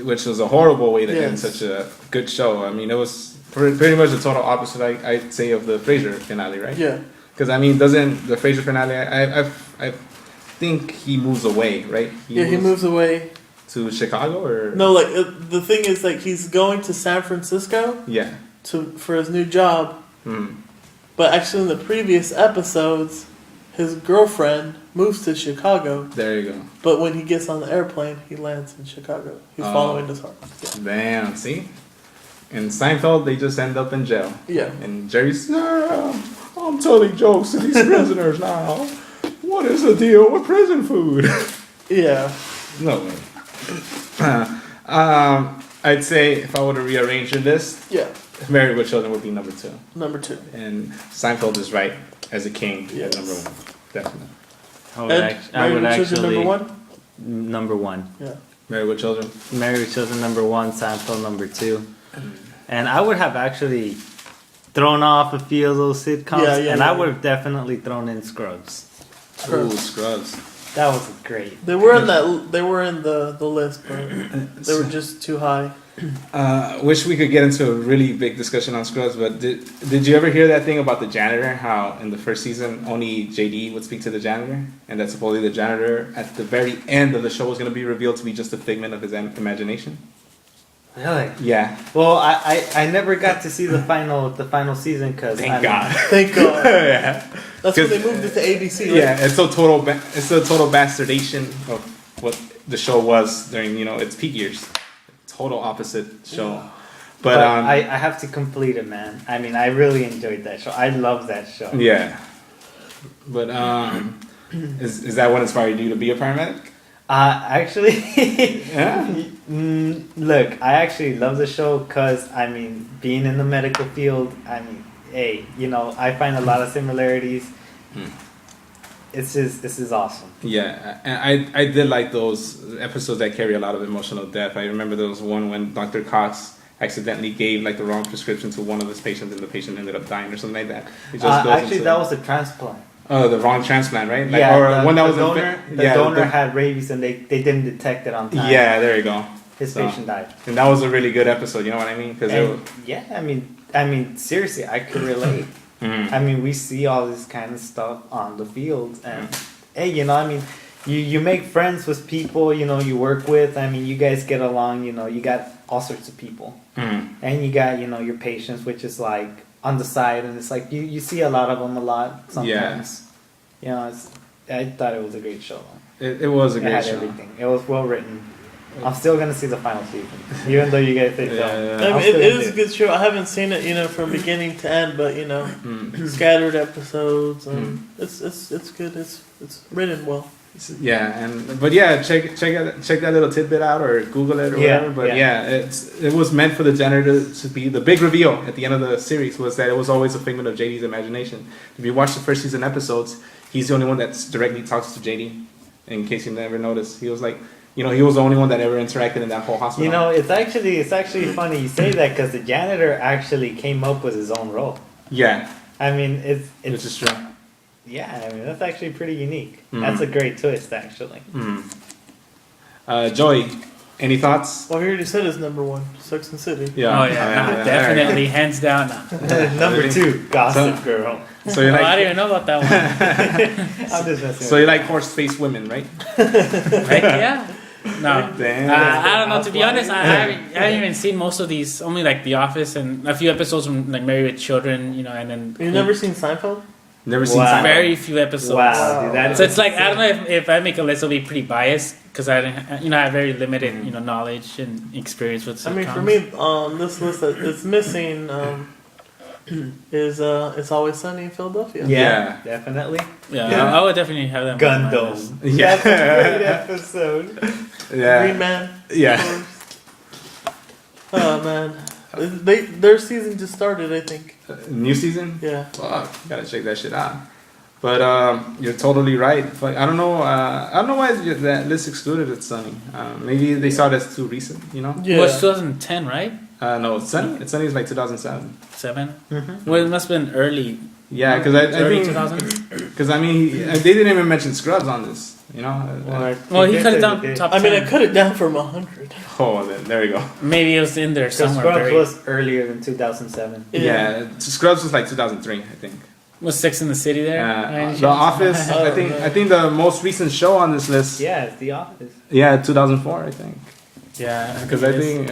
Which was a horrible way to end
Yes.
such a good show. I mean, it was pretty much the total opposite, I'd say, of the Frasier finale, right?
Yeah.
Because I mean, doesn't the Frasier finale? I think he moves away, right?
He moves away.
to Chicago, or
No, like the thing is, like he's going to San Francisco.
Yeah.
For his new job. But actually, in the previous episodes, his girlfriend moves to Chicago.
There you go.
But when he gets on the airplane, he lands in Chicago. He's following his heart. Yeah.
Damn, see? In Seinfeld, they just end up in jail.
Yeah.
And Jerry's, I'm telling jokes to these prisoners now. What is the deal with prison food?
Yeah.
No way. I'd say if I were to rearrange your list, Married with Children would be number 2.
Number 2.
And Seinfeld is right as a king at number 1. Definitely.
I would actually
number 1?
Number 1.
Yeah.
Married with Children.
Married with Children number 1, Seinfeld number 2. And I would have actually thrown off a few of those sitcoms, I would have definitely thrown in Scrubs.
Ooh, Scrubs.
That was great.
They were in the list, but they were just too high.
Wish we could get into a really big discussion on Scrubs, but did you ever hear that thing about the janitor? How in the first season only JD would speak to the janitor, and that supposedly the janitor at the very end of the show was going to be revealed to be just a figment of his imagination.
Really?
Yeah.
Well, I never got to see the final season because
Thank God.
Thank God.
Yeah.
That's when they moved it to ABC. Right?
Yeah, it's a total bastardation of what the show was during its peak years. Total opposite show. But
I have to complete it, man. I mean, I really enjoyed that show. I love that show.
Yeah. But is that what inspired you to be a paramedic?
Actually,
Yeah.
Look, I actually love the show because, I mean, being in the medical field, I mean, hey, I find a lot of similarities. This is awesome.
Yeah, and I did like those episodes that carry a lot of emotional depth. I remember there was one when Dr. Cox accidentally gave the wrong prescription to one of his patients, and the patient ended up dying or something like that.
Actually, that was a transplant.
Oh, the wrong transplant, right?
The donor had rabies and they didn't detect it on time.
Yeah, there you go.
His patient died.
And that was a really good episode, you know what I mean?
I mean, seriously, I could relate. I mean, we see all this kind of stuff on the field, and hey, I mean, you make friends with people, you work with. I mean, you guys get along. You got all sorts of people, and you got your patients, which is like on the side, and it's like you see a lot of them a lot sometimes. Yeah. I thought it was a great show.
It was a great
had
show.
Everything. It was well written. I'm still gonna see the final season, even though you guys think so.
I mean, it is a good show. I haven't seen it, from beginning to end, but scattered episodes. It's good. It's written well.
Yeah, check that little tidbit out or Google it or whatever. But it was meant for the janitor to be the big reveal at the end of the series was that it was always a figment of JD's imagination. If you watch the first season episodes, he's the only one that directly talks to JD. In case you never noticed, he was like, he was the only one that ever interacted in that whole hospital.
It's actually funny you say that because the janitor actually came up with his own role.
Yeah,
I mean it's
which is true.
Yeah, I mean that's actually pretty unique. That's a great twist, actually.
Joey, any thoughts?
Well, we already said it's number 1, Sex and City.
Yeah.
Oh yeah, definitely, hands down.
Number 2, Gossip Girl.
So you
I didn't even know about that one.
I'm just messing.
So you like horse-faced women, right?
Right? Yeah. No,
Damn.
I don't know. To be honest, I haven't even seen most of these. Only like The Office and a few episodes from Married with Children, and then.
You've never seen Seinfeld?
Never seen Seinfeld.
Very few episodes.
Wow, dude,
so it's like I don't know if I make a list, it'll be pretty biased because I have very limited knowledge and experience with sitcoms.
I mean, for me, on this list that it's missing is It's Always Sunny in Philadelphia.
Yeah, definitely.
Yeah, I would definitely have that.
Gundam.
Yeah.
That's a great episode.
Yeah.
Green Man.
Yeah.
Oh man, their season just started. I think.
New season?
Yeah.
Fuck, gotta check that shit out. But you're totally right. But I don't know why that list excluded It's Sunny. Maybe they saw it as too recent.
Yeah.
Well, it's 2010, right?
No, It's Sunny. It's Sunny is like 2007.
7. Well, it must have been early.
Yeah, because I
early
think
2000s.
because they didn't even mention Scrubs on this.
Well, he cut it down to top 10.
I mean, I cut it down from 100.
Oh, then there you go.
Maybe it was in there
So
somewhere.
Scrubs
buried.
was earlier than 2007.
Yeah, Scrubs was like 2003, I think.
Was Sex in the City there?
The Office. I think the most recent show on this list.
Yeah, it's The Office.
Yeah, 2004, I think.
Yeah,
Because I think.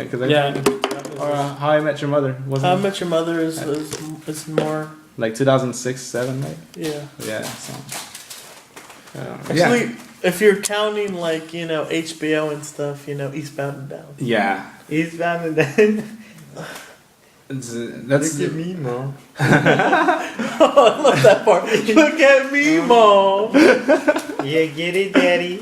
Or How I Met Your Mother.
How I Met Your Mother is more
like 2006, 7, right?
Yeah.
Yeah. So.
Actually, if you're counting like HBO and stuff, Eastbound and Down.
Yeah.
Eastbound and Down.
That's
Look at me, Mom.
Oh, I love that part. Look at me, Mom.
Yeah, get it, Daddy.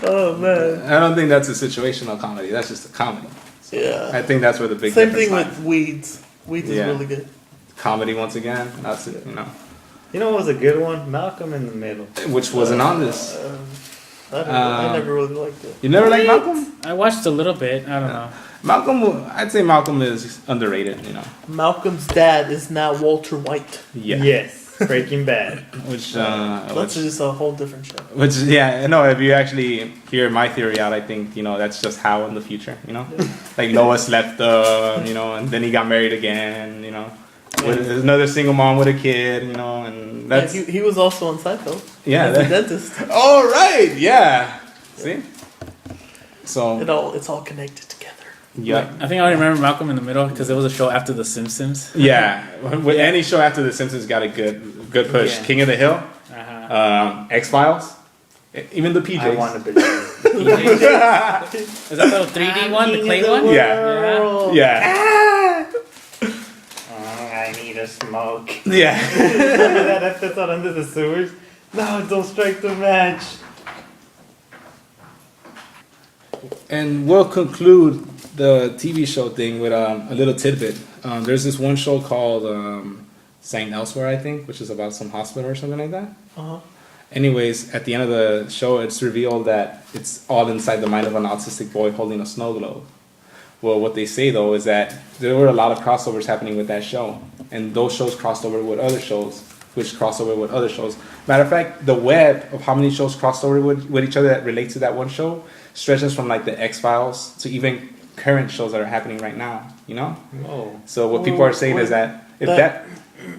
Oh man.
I don't think that's a situational comedy. That's just a comedy. So
Yeah.
I think that's where the big
Same
difference
thing
lies.
with Weeds. Weeds is really good.
Comedy once again. That's it.
You know what was a good one? Malcolm in the Middle.
Which wasn't on this.
I never really liked it.
You never liked Malcolm?
I watched a little bit. I don't know.
Malcolm, I'd say Malcolm is underrated.
Malcolm's dad is now Walter White.
Yeah.
Yes. Breaking Bad.
Which
That's just a whole different show.
Which if you actually hear my theory out, I think that's just how in the future. Like Lois left and then he got married again. With another single mom with a kid. And that's
he was also on Seinfeld.
Yeah,
as a dentist.
Oh right, yeah. See, so
it's all connected together.
Yeah,
I think I remember Malcolm in the Middle because it was a show after The Simpsons.
Yeah, with any show after The Simpsons got a good push.
Yeah.
King of the Hill, X-Files, even the PJs.
I want to believe.
Is that the 3D one, the clay one?
Yeah.
I need a smoke.
Yeah.
Remember that episode Under the Sewers? No, don't strike the match.
And we'll conclude the TV show thing with a little tidbit. There's this one show called Saint Elsewhere, I think, which is about some hospital or something like that.
Uh-huh.
Anyways, at the end of the show, it's revealed that it's all inside the mind of an autistic boy holding a snow globe. Well, what they say, though, is that there were a lot of crossovers happening with that show. And those shows crossed over with other shows, which crossed over with other shows. Matter of fact, the web of how many shows crossed over with each other that relate to that one show stretches from like the X-Files to even current shows that are happening right now,
Oh.
So what people are saying is that if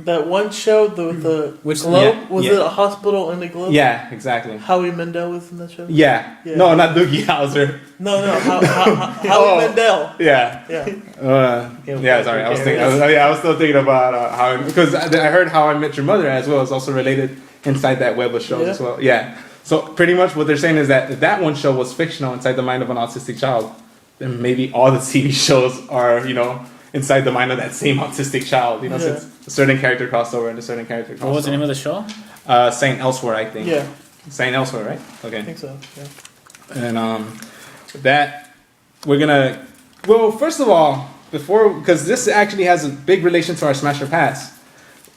that one show, the
Which
Globe, was it a hospital in the Globe?
Yeah, exactly.
Howie Mandel was in that show?
Yeah. No, not Doogie Howser.
No, Howie Mandel.
Yeah. Sorry, I was still thinking about how, because I heard How I Met Your Mother as well is also related inside that web of shows as well. Yeah. So pretty much what they're saying is that if that one show was fictional inside the mind of an autistic child, then maybe all the TV shows are, inside the mind of that same autistic child, since a certain character crossed over and a certain character crossed over.
What was the name of the show?
Saint Elsewhere, I think.
Yeah.
Saint Elsewhere, right? Okay.
I think so, yeah.
And that we're gonna, well, first of all, because this actually has a big relation to our Smash or Pass,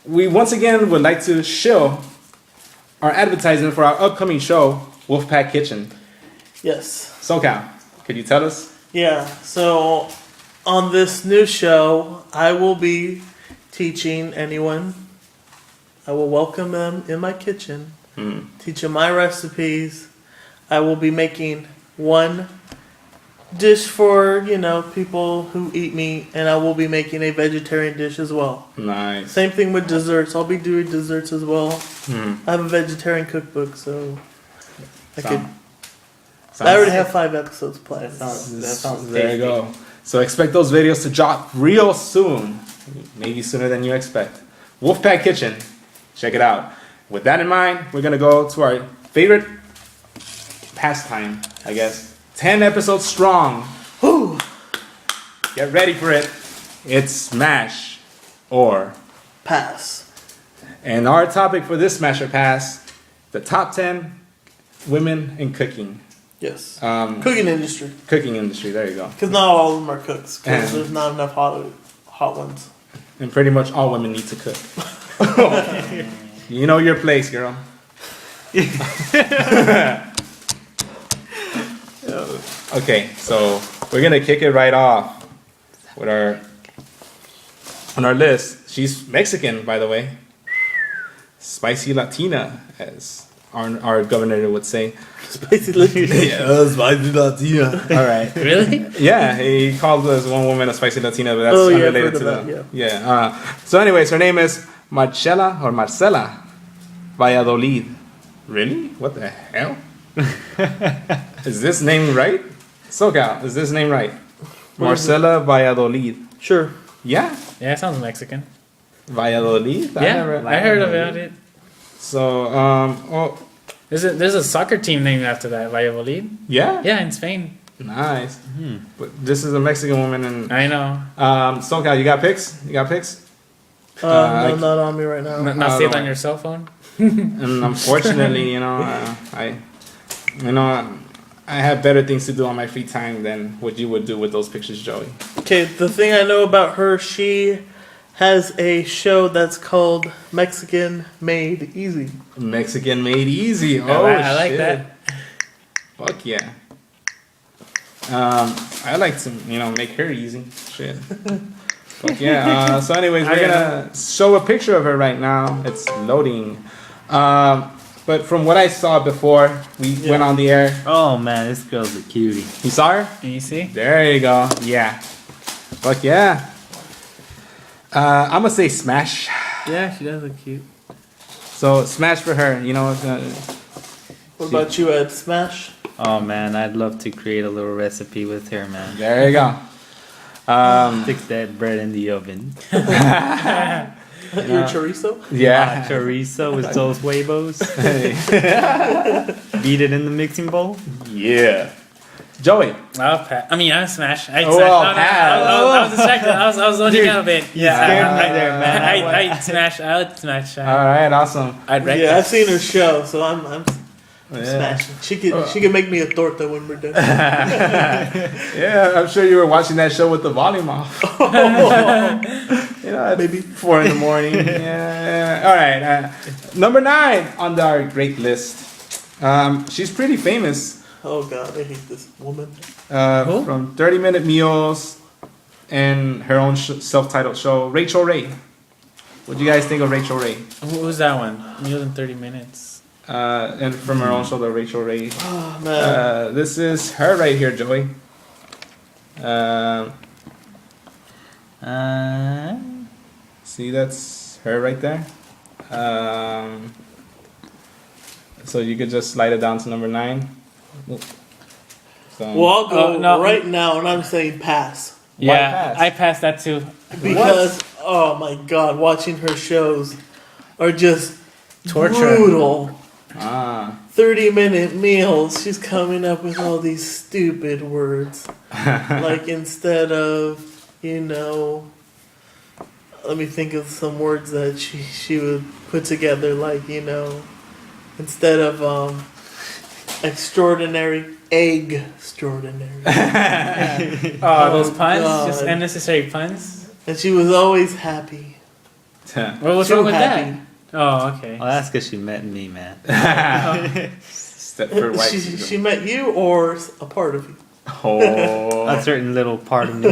we once again would like to show our advertisement for our upcoming show, Wolfpack Kitchen.
Yes.
SoCal, could you tell us?
Yeah, so on this new show, I will be teaching anyone. I will welcome them in my kitchen, teach them my recipes. I will be making one dish for, people who eat meat, and I will be making a vegetarian dish as well.
Nice.
Same thing with desserts. I'll be doing desserts as well. I have a vegetarian cookbook, so I already have 5 episodes planned.
That sounds
There you go. So expect those videos to drop real soon. Maybe sooner than you expect. Wolfpack Kitchen. Check it out. With that in mind, we're going to go to our favorite pastime, I guess. 10 episodes strong.
Whew.
Get ready for it. It's Smash or
Pass.
And our topic for this Smash or Pass, the top 10 women in cooking.
Yes. Cooking industry.
Cooking industry, there you go.
Because not all of them are cooks. Because
And-
there's not enough hot ones.
And pretty much all women need to cook. You know your place, girl. Okay, so we're gonna kick it right off with on our list. She's Mexican, by the way. Spicy Latina, as our governor would say.
Spicy Latina.
Yeah, spicy Latina. All right.
Really?
Yeah, he called this one woman a spicy Latina, but that's
Oh, yeah, I've
unrelated
heard
to
of
them.
that,
Yeah. So anyways, her name is Marcela Valladolid. Really? What the hell? Is this name right? SoCal, is this name right? Marcela Valladolid.
Sure.
Yeah?
Yeah, it sounds Mexican.
Valladolid?
Yeah, I heard about it.
So,
There's a soccer team named after that, Valladolid.
yeah?
Yeah, in Spain.
Nice. But this is a Mexican woman, and
I know.
SoCal, you got pics?
No, not on me right now.
Not saved on your cell phone.
And unfortunately, I have better things to do on my free time than what you would do with those pictures, Joey.
Okay, the thing I know about her, she has a show that's called Mexican Made Easy.
Mexican Made Easy. Oh,
I like
shit.
that.
Fuck yeah. I like to, make her easy. Shit. Fuck yeah. So anyways, we're gonna show a picture of her right now. It's loading. But from what I saw before we went on the air.
Oh man, this girl's a cutie.
You saw her?
Can you see?
There you go. Yeah. Fuck yeah. I'm gonna say smash.
Yeah, she does look cute.
So smash for her.
What about you, Ed? Smash?
Oh man, I'd love to create a little recipe with her, man.
There you go.
Stick that bread in the oven.
Your chorizo?
Yeah.
Chorizo with those huevos. Beat it in the mixing bowl.
Yeah. Joey.
I'll pass. I mean, I'm smash. I
pass.
I was distracted. I was looking out a bit. Yeah,
scared me there, man.
I smash. I would smash.
All right. Awesome.
I'd wreck
Yeah,
it.
I've seen her show, so I'm
Yeah.
smashing. She could make me a torta when we're done.
Yeah, I'm sure you were watching that show with the volume off. At
Maybe
4 a.m. Yeah. All right. Number 9 on our great list. She's pretty famous.
Oh god, I hate this woman.
From 30-Minute Meals and her own self-titled show, Rachel Ray. What do you guys think of Rachel Ray?
Who's that one? More than 30 minutes.
And from her own show, the Rachel Ray.
Oh man.
This is her right here, Joey. See, that's her right there. So you could just slide it down to number 9. So,
Well, I'll go
no.
right now, and I'm saying pass.
Yeah,
pass?
I passed that too.
Because, oh my god, watching her shows are just
Torture.
brutal. 30-minute meals. She's coming up with all these stupid words. Like instead of, let me think of some words that she would put together, like, instead of extraordinary, egg extraordinary.
Those puns,
God.
just unnecessary puns.
And she was always happy.
Well, what's
Too
wrong with
happy.
that? Oh, okay.
Well, that's because she met me, man.
Stepford White.
She met you or a part of you?
Oh.
A certain little part of me.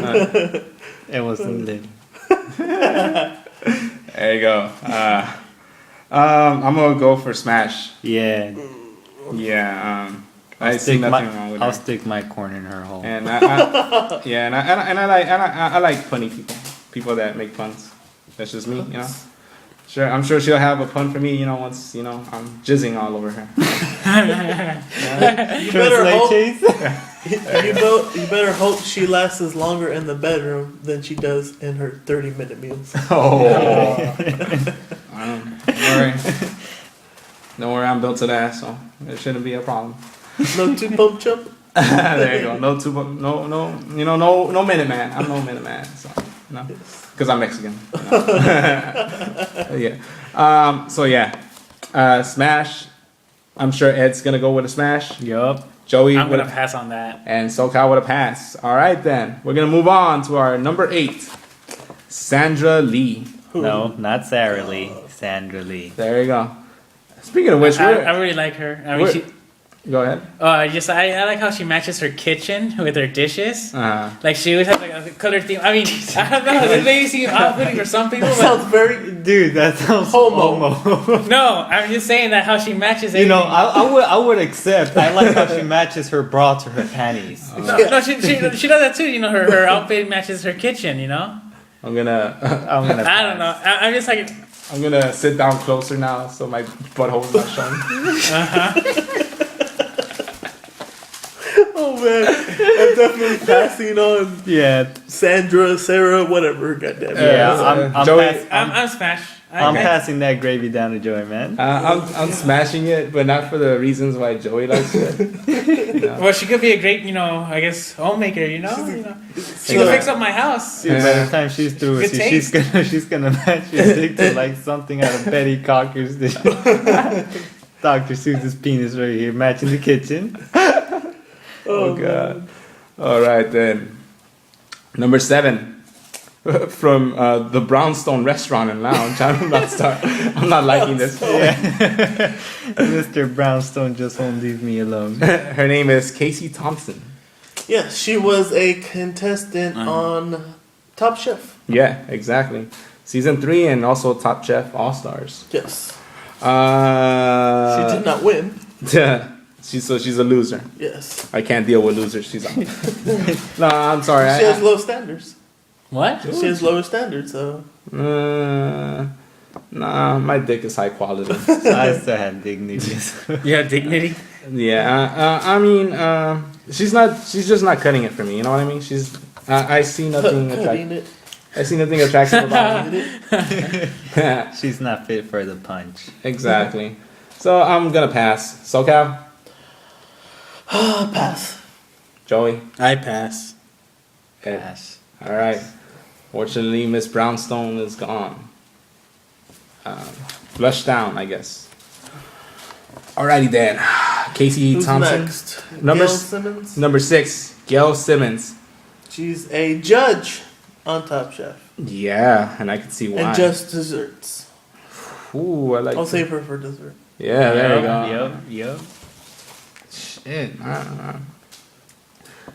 It wasn't little.
There you go. I'm gonna go for smash.
Yeah.
Yeah. I see nothing wrong with
I'll
her.
stick my corn in her hole.
And I like funny people that make puns. That's just me, Sure, I'm sure she'll have a pun for me, once I'm jizzing all over her.
You better hope. You better hope she lasts longer in the bedroom than she does in her 30-minute meals.
Oh. Don't worry, I'm built to that, so it shouldn't be a problem.
No two pump chump.
There you go. No minute man. I'm no minute man. So because I'm Mexican. Yeah. Smash. I'm sure Ed's gonna go with a smash.
Yup.
Joey.
I'm gonna pass on that.
And SoCal with a pass. All right then. We're gonna move on to our number 8, Sandra Lee.
No, not Sarah Lee. Sandra Lee.
There you go. Speaking of which,
I really like her. I mean,
go ahead.
I like how she matches her kitchen with her dishes. Like she always has like a color theme. I mean, I don't know. It may seem off-putting for some people,
That
but
sounds very
Dude, that sounds
homo.
no, I'm just saying that how she matches it.
I would accept. I like how she matches her bra to her panties.
No, she does that too. Her outfit matches her kitchen.
I'm gonna.
I don't know. I'm just like,
I'm gonna sit down closer now so my butthole's not showing.
Oh man, I'm definitely passing on
Yeah,
Sandra, Sarah, whatever. Goddamn.
yeah. I'm
Joey-
I'm Smash.
I'm passing that gravy down to Joey, man.
I'm smashing it, but not for the reasons why Joey likes it.
Well, she could be a great, I guess, homemaker. She could fix up my house.
Dude, by the time she's through with
Good
you, she's gonna match your dick to like something out of Betty Cocker's dish. Dr. Seuss's penis right here, matching the kitchen.
Oh god. All right then. Number 7. From the Brownstone Restaurant and Lounge. I'm not liking this.
Mr. Brownstone just won't leave me alone.
Her name is Casey Thompson.
Yeah, she was a contestant on Top Chef.
Yeah, exactly. Season 3 and also Top Chef All Stars.
Yes. She did not win.
She's a loser.
Yes.
I can't deal with losers. She's on. No, I'm sorry.
She has low standards.
What?
She has lower standards, so.
Nah, my dick is high quality.
I still have dignity.
You have dignity?
Yeah, I mean, she's just not cutting it for me. You know what I mean? I see nothing
Cutting it.
I see nothing attractive about it.
She's not fit for the punch.
Exactly. So I'm gonna pass. SoCal?
Pass.
Joey?
I pass.
Ed.
Pass.
All right. Fortunately, Miss Brownstone is gone. Flushed down, I guess. Alrighty then. Casey
Who's
Thompson.
next?
Number
Gail Simmons.
Number 6, Gail Simmons.
She's a judge on Top Chef.
Yeah, and I can see why.
And just desserts.
Ooh, I like.
I'll save her for dessert.
Yeah, there you go.
Yep.
Shit,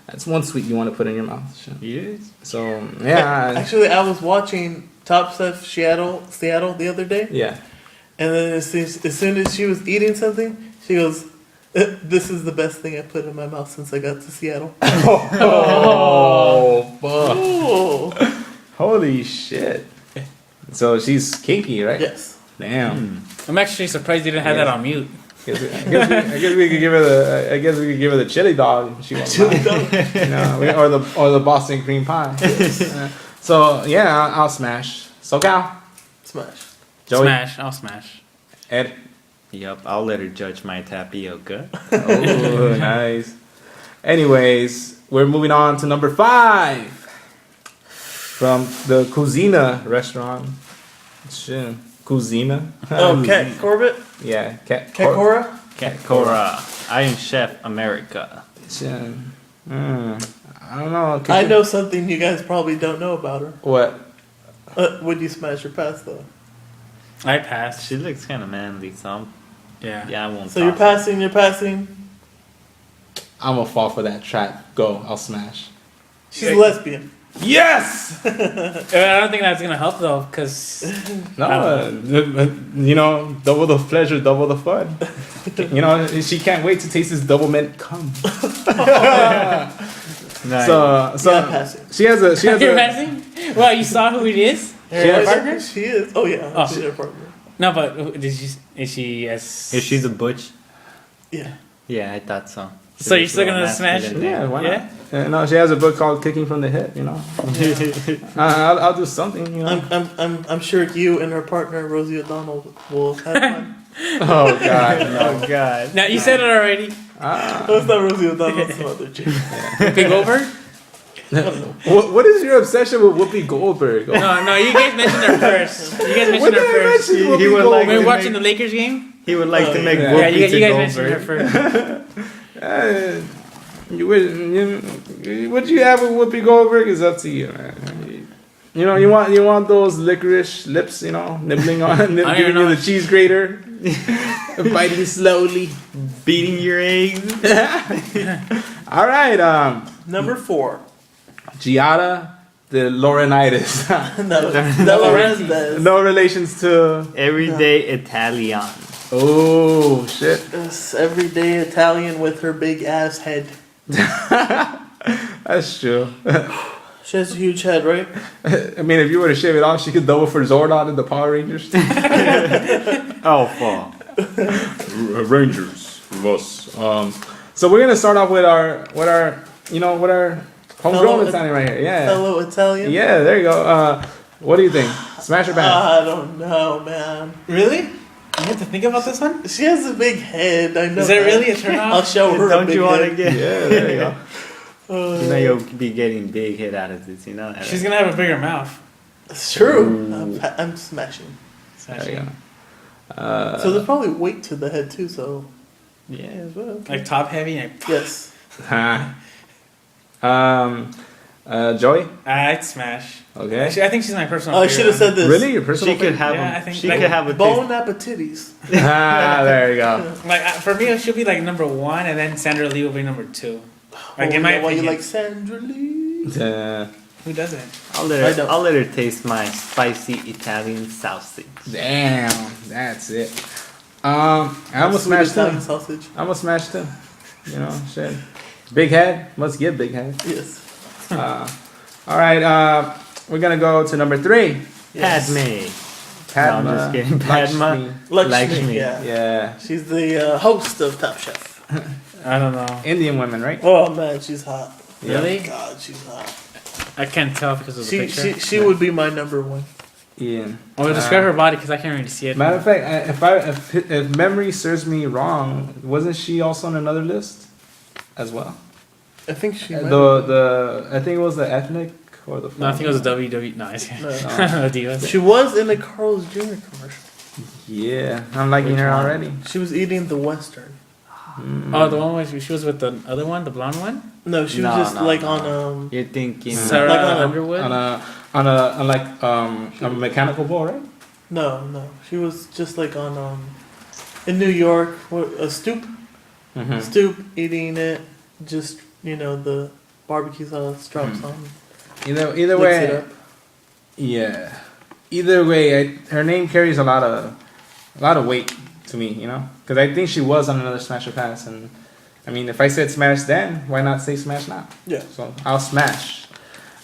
that's one sweet you want to put in your mouth. Shit.
Yes.
So yeah,
Actually, I was watching Top Chef Seattle the other day.
yeah.
And then as soon as she was eating something, she goes, "This is the best thing I put in my mouth since I got to Seattle."
Oh, fuck.
Oh.
Holy shit. So she's kinky, right?
Yes.
Damn.
I'm actually surprised you didn't have that on mute.
I guess we could give her the chili dog. If she won't mind. You know, or the Boston cream pie. So yeah, I'll smash. SoCal,
Smash.
Joey,
Smash. I'll smash.
Ed.
Yep, I'll let her judge my tapioca.
Oh, nice. Anyways, we're moving on to number 5 from the Cuisina restaurant. Shit, Cuisina.
Oh, Cat Corbett?
Yeah, Cat
Cora?
Cat Cora, Iron Chef America.
Shit. I don't know.
I know something you guys probably don't know about her.
What?
Would you smash her pass though?
I pass.
She looks kind of manly, so
Yeah.
I won't.
So you're passing.
I'm gonna fall for that trap. Go, I'll smash.
She's a lesbian.
Yes.
I don't think that's gonna help though, because
No, double the pleasure, double the fun. She can't wait to taste this double mint cum.
Nice.
So
Yeah, I'm passing.
she has
you're
a
passing. Well, you saw who it is. Her partner.
She is. Oh yeah,
Oh.
she's her partner.
No, but is she as?
If she's a butch,
Yeah.
yeah, I thought so. She
So you're
looks
still
a little
gonna smash?
masculine.
yeah, why
Yeah?
not? No, she has a book called Kicking from the Hip. I'll do something.
I'm sure you and her partner Rosie O'Donnell will have fun.
Oh god, no.
Oh God.
Now you said it already.
Oh, it's not Rosie O'Donnell, it's some other chick.
Big over.
What is your obsession with Whoopi Goldberg?
No, you guys mentioned her first. You guys
When
mentioned
did I
her first.
mention Whoopi
He would
Goldberg?
like
When we
to
were watching
make-
the Lakers game.
He would like to make
yeah.
Yeah,
Whoopi
you
to
guys
go
mentioned her
first.
What you have with Whoopi Goldberg is up to you, man. You want those licorice lips, nibbling on, giving you
know.
the cheese grater, biting slowly.
Beating your eggs.
All right,
Number 4.
Giada the Laurinaitis.
No, Lorenz.
No relations to.
Everyday Italian.
Oh shit.
This everyday Italian with her big ass head.
That's true.
She has a huge head, right?
I mean, if you were to shave it off, she could double for Zordon in the Power Rangers.
Oh, fall.
Rangers, us. So we're gonna start off with our homegrown Italian right here. Yeah.
Hello, Italian.
Yeah, there you go. What do you think? Smash or pass?
I don't know, man.
Really? You have to think about this one?
She has a big head. I know.
Is that
that.
really a turn
I'll
off?
show her.
Don't
a big
you want to
head.
get?
Yeah, there you go.
You know you'll be getting big hit out of this. You know that.
She's gonna have a bigger mouth.
It's true. I'm smashing.
There you go.
So there's probably weight to the head too. So
Yeah.
well, okay.
Like top heavy. Like,
Yes.
Joey?
I'd smash.
Okay.
Actually, I think she's my personal.
Oh, I should have said this.
Really? Your personal
She could
favorite?
have.
Yeah,
a,
I think
she
like
could have a
Bon appetitties.
There you go.
Like for me, she'll be like number 1, and then Sandra Lee will be number 2. Like
Oh,
in my
yeah, why you
opinion,
like Sandra Lee?
who doesn't?
I'll
I
let her.
don't.
I'll let her taste my spicy Italian sausage.
Damn, that's it. I'm gonna smash
Italian
them.
sausage.
I'm gonna smash them. You know, shit. Big head, must give big head.
Yes.
All right, we're gonna go to number 3.
Yes.
Padme.
Padma.
No, I'm just kidding. Padma.
Lakshmi.
Lakshmi. Yeah.
Yeah,
She's the host of Top Chef.
I don't know.
Indian women, right?
Oh man, she's hot.
Really?
God, she's hot.
I can't tell because of the picture.
She would be my number 1.
Ian.
I'm gonna describe her body because I can't really see it.
Matter of fact, if memory serves me wrong, wasn't she also on another list as well?
I think she. might
I think it was the ethnic or the.
No, I think it was a WWE. No, it's
No.
Divas.
She was in a Carl's Jr. commercial.
Yeah, I'm liking her already.
She was eating the Western.
Oh, the one where she was with the other one, the blonde one,
No, she was
No,
just
no,
like
no.
on
You're thinking.
Sarah
Like on a-
Underwood.
On a mechanical bull, right?
no. She was just like on in New York, a stoop, stoop eating it. Just the barbecue sauce drops on.
Either
Licks it
way,
up.
yeah. Either way, her name carries a lot of weight to me, because I think she was on another Smash or Pass, and I mean, if I said smash then, why not say smash now?
Yeah.
So I'll smash.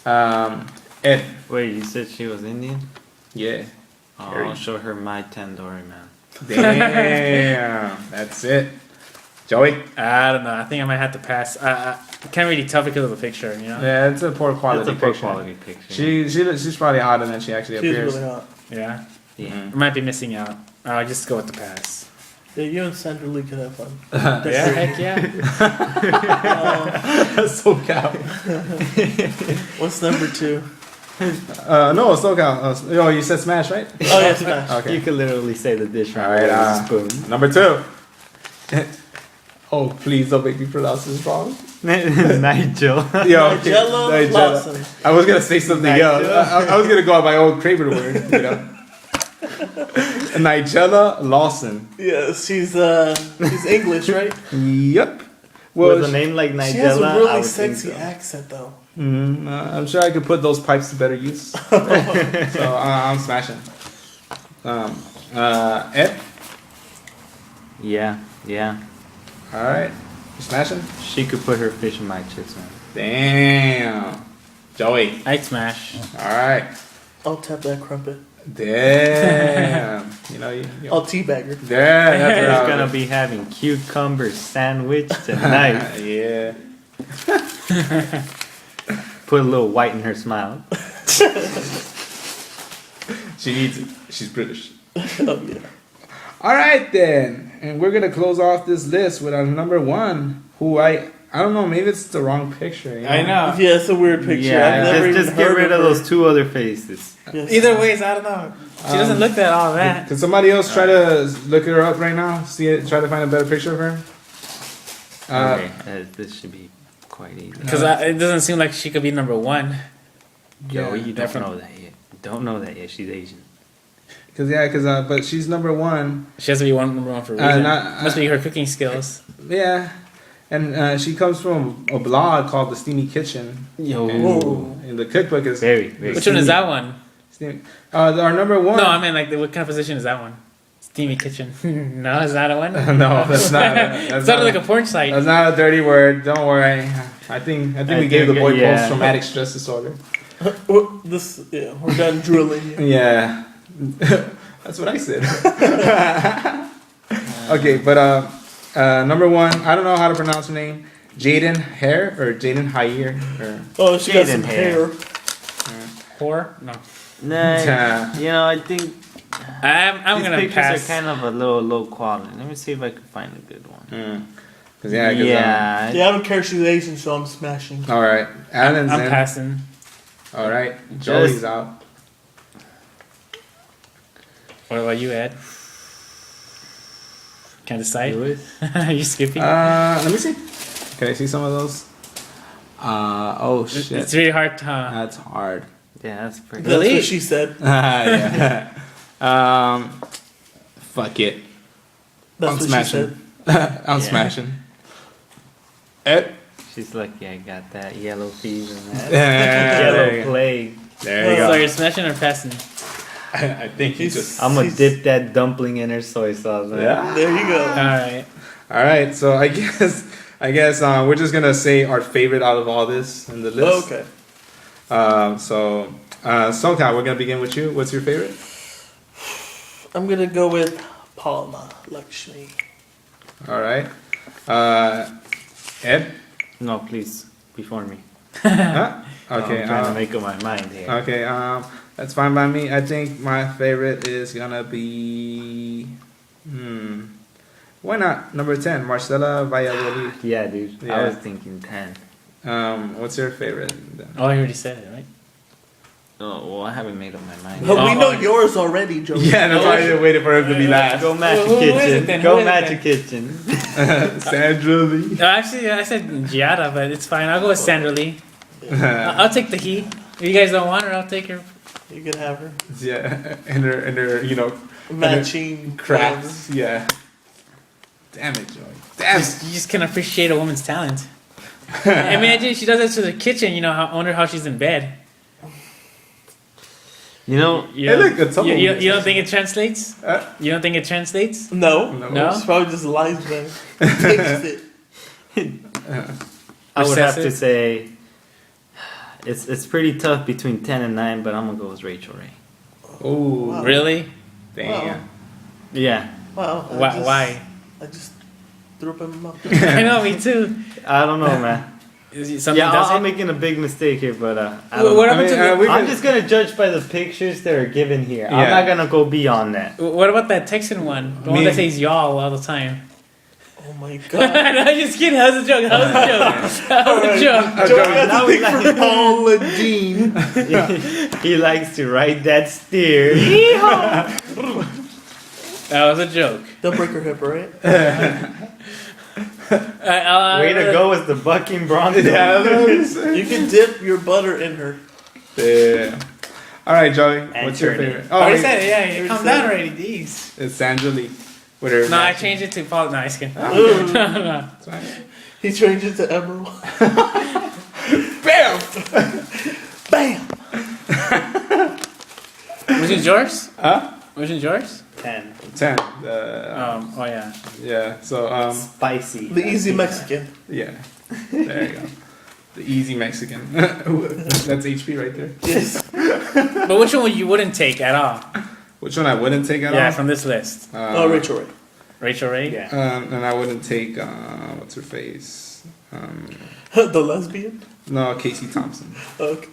Ed.
Wait, you said she was Indian?
Yeah.
Oh,
Very.
I'll show her my tandoori, man.
Damn. That's it. Joey.
I don't know. I think I might have to pass. I can't really tell because of the picture.
Yeah, it's a poor quality
It's a poor
picture.
quality picture.
She's probably hotter than she actually
She's
appears.
really hot.
Yeah.
Yeah.
I might be missing out. I'll just go with the pass.
Yeah, you and Sandra Lee could have fun.
Yeah, heck yeah.
SoCal.
What's number 2?
No, SoCal. You said smash, right?
Oh yeah, Smash.
Okay.
You could literally say the dish
All
right
right,
with a spoon.
Number 2. Oh, please don't make me pronounce this wrong.
Nigel.
Yo,
Nigella Lawson.
I was gonna say something else. I was gonna go on my old Kramer word, Nigella Lawson.
Yeah, she's English, right?
Yep.
With a name like Nigella,
She has a
I
really
would think
sexy
so.
accent though.
I'm sure I could put those pipes to better use. So I'm smashing. Ed.
Yeah.
All right. You smashing?
She could put her fish in my chips, man.
Damn. Joey.
I'd smash.
All right.
I'll tap that crumpet.
Damn.
I'll teabag her.
Yeah, that's
She's
what I
gonna
was-
be having cucumber sandwich tonight.
Yeah.
Put a little white in her smile.
She needs it. She's British.
Oh yeah.
All right then, and we're gonna close off this list with our number 1, who I don't know, maybe it's the wrong picture.
I know.
Yeah, it's a weird picture. I've never even
just get
heard
rid of
her.
those 2 other faces.
Yes.
Either ways, I don't know. She doesn't look that all that.
Can somebody else try to look her up right now? Try to find a better picture of her.
Okay, this should be quite easy.
Because it doesn't seem like she could be number 1.
Joey,
Yeah,
you don't
definitely.
know that yet. Don't know that yet. She's Asian.
But she's number 1.
She has to be number 1 for a reason.
not-
Must be her cooking skills.
Yeah, and she comes from a blog called The Steamy Kitchen.
Yo.
And the cookbook is
Very, very.
Which one is that one?
Steamy. Our number 1.
No, I mean like what kind of position is that one? Steamy kitchen. No, is that a one?
No, that's not. That's
Sounded
not
like a porn site.
That's not a dirty word. Don't worry. I think we gave the boy post-traumatic stress disorder.
We're done drilling you.
Yeah, that's what I said. Okay, but number one, I don't know how to pronounce her name. Jaden Hare or Jaden Hayer or
Oh, she got some
Jaden
hair.
Whore? No.
Nah, you know, I think
I'm
these
gonna
pictures
pass.
are kind of a little low quality. Let me see if I can find a good one.
Yeah,
Yeah.
Yeah, I don't care. She's Asian, so I'm smashing.
all right, Alan's
I'm
in.
passing.
All right, Joey's out.
What about you, Ed? Can't decide.
Lewis?
Are you skipping?
Let me see. Can I see some of those? Oh shit,
It's really hard to.
that's hard.
Yeah, that's pretty
That's
Really?
what she said.
Yeah. Fuck it.
That's
I'm
what
smashing.
she said.
I'm smashing. Ed.
She's lucky I got that yellow fever, man.
There
Yellow
you go.
plague.
There you
So
go.
you're smashing or passing?
I think he just.
I'm gonna dip that dumpling in her soy sauce, man.
Yeah.
There you go.
Alright.
All right. So I guess we're just gonna say our favorite out of all this in the list.
Okay.
So SoCal, we're gonna begin with you. What's your favorite?
I'm gonna go with Palma Lakshmi.
All right. Ed.
No, please, before me.
Huh? Okay.
I'm trying to make up my mind here.
Okay. That's fine by me. I think my favorite is gonna be. Why not number 10, Marcela Valladolid.
Yeah, dude.
Yeah.
I was thinking 10.
What's your favorite?
Oh, I already said it, right?
Oh, well, I haven't made up my mind.
But we know
Oh.
yours already, Joe.
Yeah, that's why I didn't wait for him to be last.
Go match
Who
your
is it
kitchen.
then?
Go
Who is it
match
then?
your kitchen.
Sandra Lee.
No, actually, I said Giada, but it's fine. I'll go with Sandra Lee. I'll take the heat. If you guys don't want her, I'll take her.
You can have her.
Yeah, and her,
Matching
crafts. Yeah. Damn it, Joey. Damn it.
You just can't appreciate a woman's talent. Imagine she does that to the kitchen. I wonder how she's in bed.
You know,
You
Hey,
know-
look, that's something.
you don't think it translates?
Uh,
You don't think it translates?
No.
No.
She probably just lies there. Takes it.
I would have to
Recessive?
say it's pretty tough between 10 and 9, but I'm gonna go with Rachel Ray.
Oh,
Wow.
Really?
damn.
Yeah,
Wow.
Why?
I just threw up in my mouth.
I know, me too.
I don't know, man.
Is it something
Yeah,
does
I'm
it?
making a big mistake here, but I
Well,
don't
what
know.
happened to the-
we
I'm
could-
just gonna judge by the pictures that are given here. I'm
Yeah.
not gonna go beyond that.
What about that Texan one? The one
Me-
that says y'all all the time.
Oh my god.
No, just kidding. That was a joke. That was a joke. That was a joke.
Joe got
Now
to
we
pick for Paula Dean.
He likes to ride that steer.
That was a joke.
Don't break her hip, right?
Way to go with the bucking bronco.
Yeah, that's what I'm
You can dip your butter in her.
saying. Yeah. All right, Joey.
And
What's your
turn it.
favorite?
I already
wait,
said it. Yeah,
Already
calm
said
down
it.
already. These.
it's Sandra Lee. With her.
No, I changed it to Paul. No, I just kidding.
Ooh.
No.
It's fine.
He changed it to Emerald. Bam! Bam!
Which is yours?
Huh?
Which is yours?
10.
10.
Oh yeah.
Yeah. So
Spicy.
The easy Mexican.
yeah. There you go. The easy Mexican. That's HP right there.
Yes.
But which one you wouldn't take at all?
Which one I wouldn't take at
Yeah,
all?
from this list.
Oh, Rachel Ray.
Rachel Ray.
Yeah.
And I wouldn't take what's her face?
The lesbian?
No, Casey Thompson.
Okay.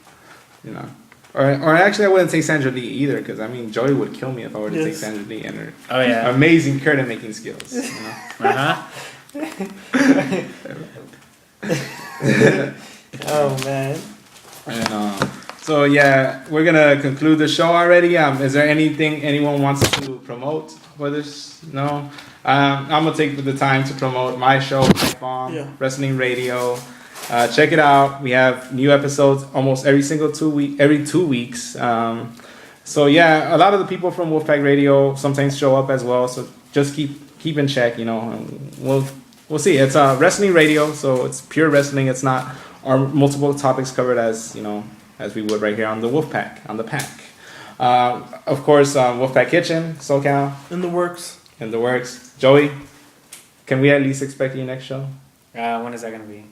You know, or actually I wouldn't take Sandra Lee either because I mean Joey would kill me if I were to take
Yes.
Sandra Lee and her
Oh yeah.
amazing curtain making skills. You know?
Oh, man.
And so yeah, we're gonna conclude the show already. Is there anything anyone wants to promote for this? No. I'm gonna take the time to promote my show,
Yeah.
Wrestling Radio. Check it out. We have new episodes almost every 2 weeks. So yeah, a lot of the people from Wolfpack Radio sometimes show up as well. So just keep in check, you know. And we'll see. It's Wrestling Radio, so it's pure wrestling. It's not our multiple topics covered as we would right here on the Wolfpack, on the pack. Of course, Wolfpack Kitchen, SoCal,
In the works.
in the works. Joey, can we at least expect your next show?
When is that gonna be?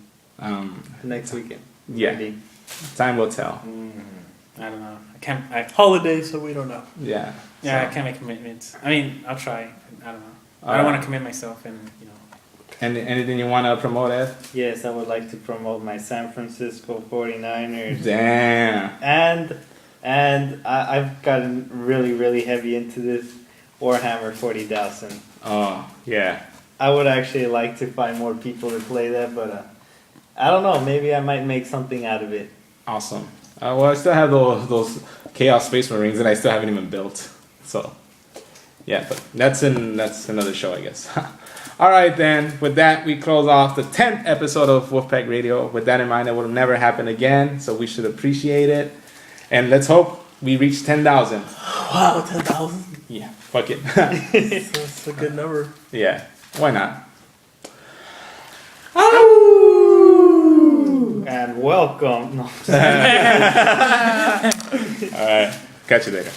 Next weekend.
Yeah,
Maybe.
time will tell.
I don't know. I can't.
Holidays, so we don't know.
Yeah.
Yeah,
so-
I can't make commitments. I mean, I'll try. I don't know. I don't want to commit myself, and you know.
And anything you want to promote, Ed?
Yes, I would like to promote my San Francisco 49ers.
Damn.
And I've gotten really heavy into this Warhammer 40,000.
Oh, yeah.
I would actually like to find more people to play that, but I don't know. Maybe I might make something out of it.
Awesome. Well, I still have those Chaos Space Marines that I still haven't even built. So, yeah, but that's another show, I guess. All right, then. With that, we close off the 10th episode of Wolfpack Radio. With that in mind, it will never happen again, so we should appreciate it. And let's hope we reach 10,000.
Wow, 10,000.
Yeah, fuck it.
That's a good number.
Yeah, why not?
And welcome. No.
All right, catch you later.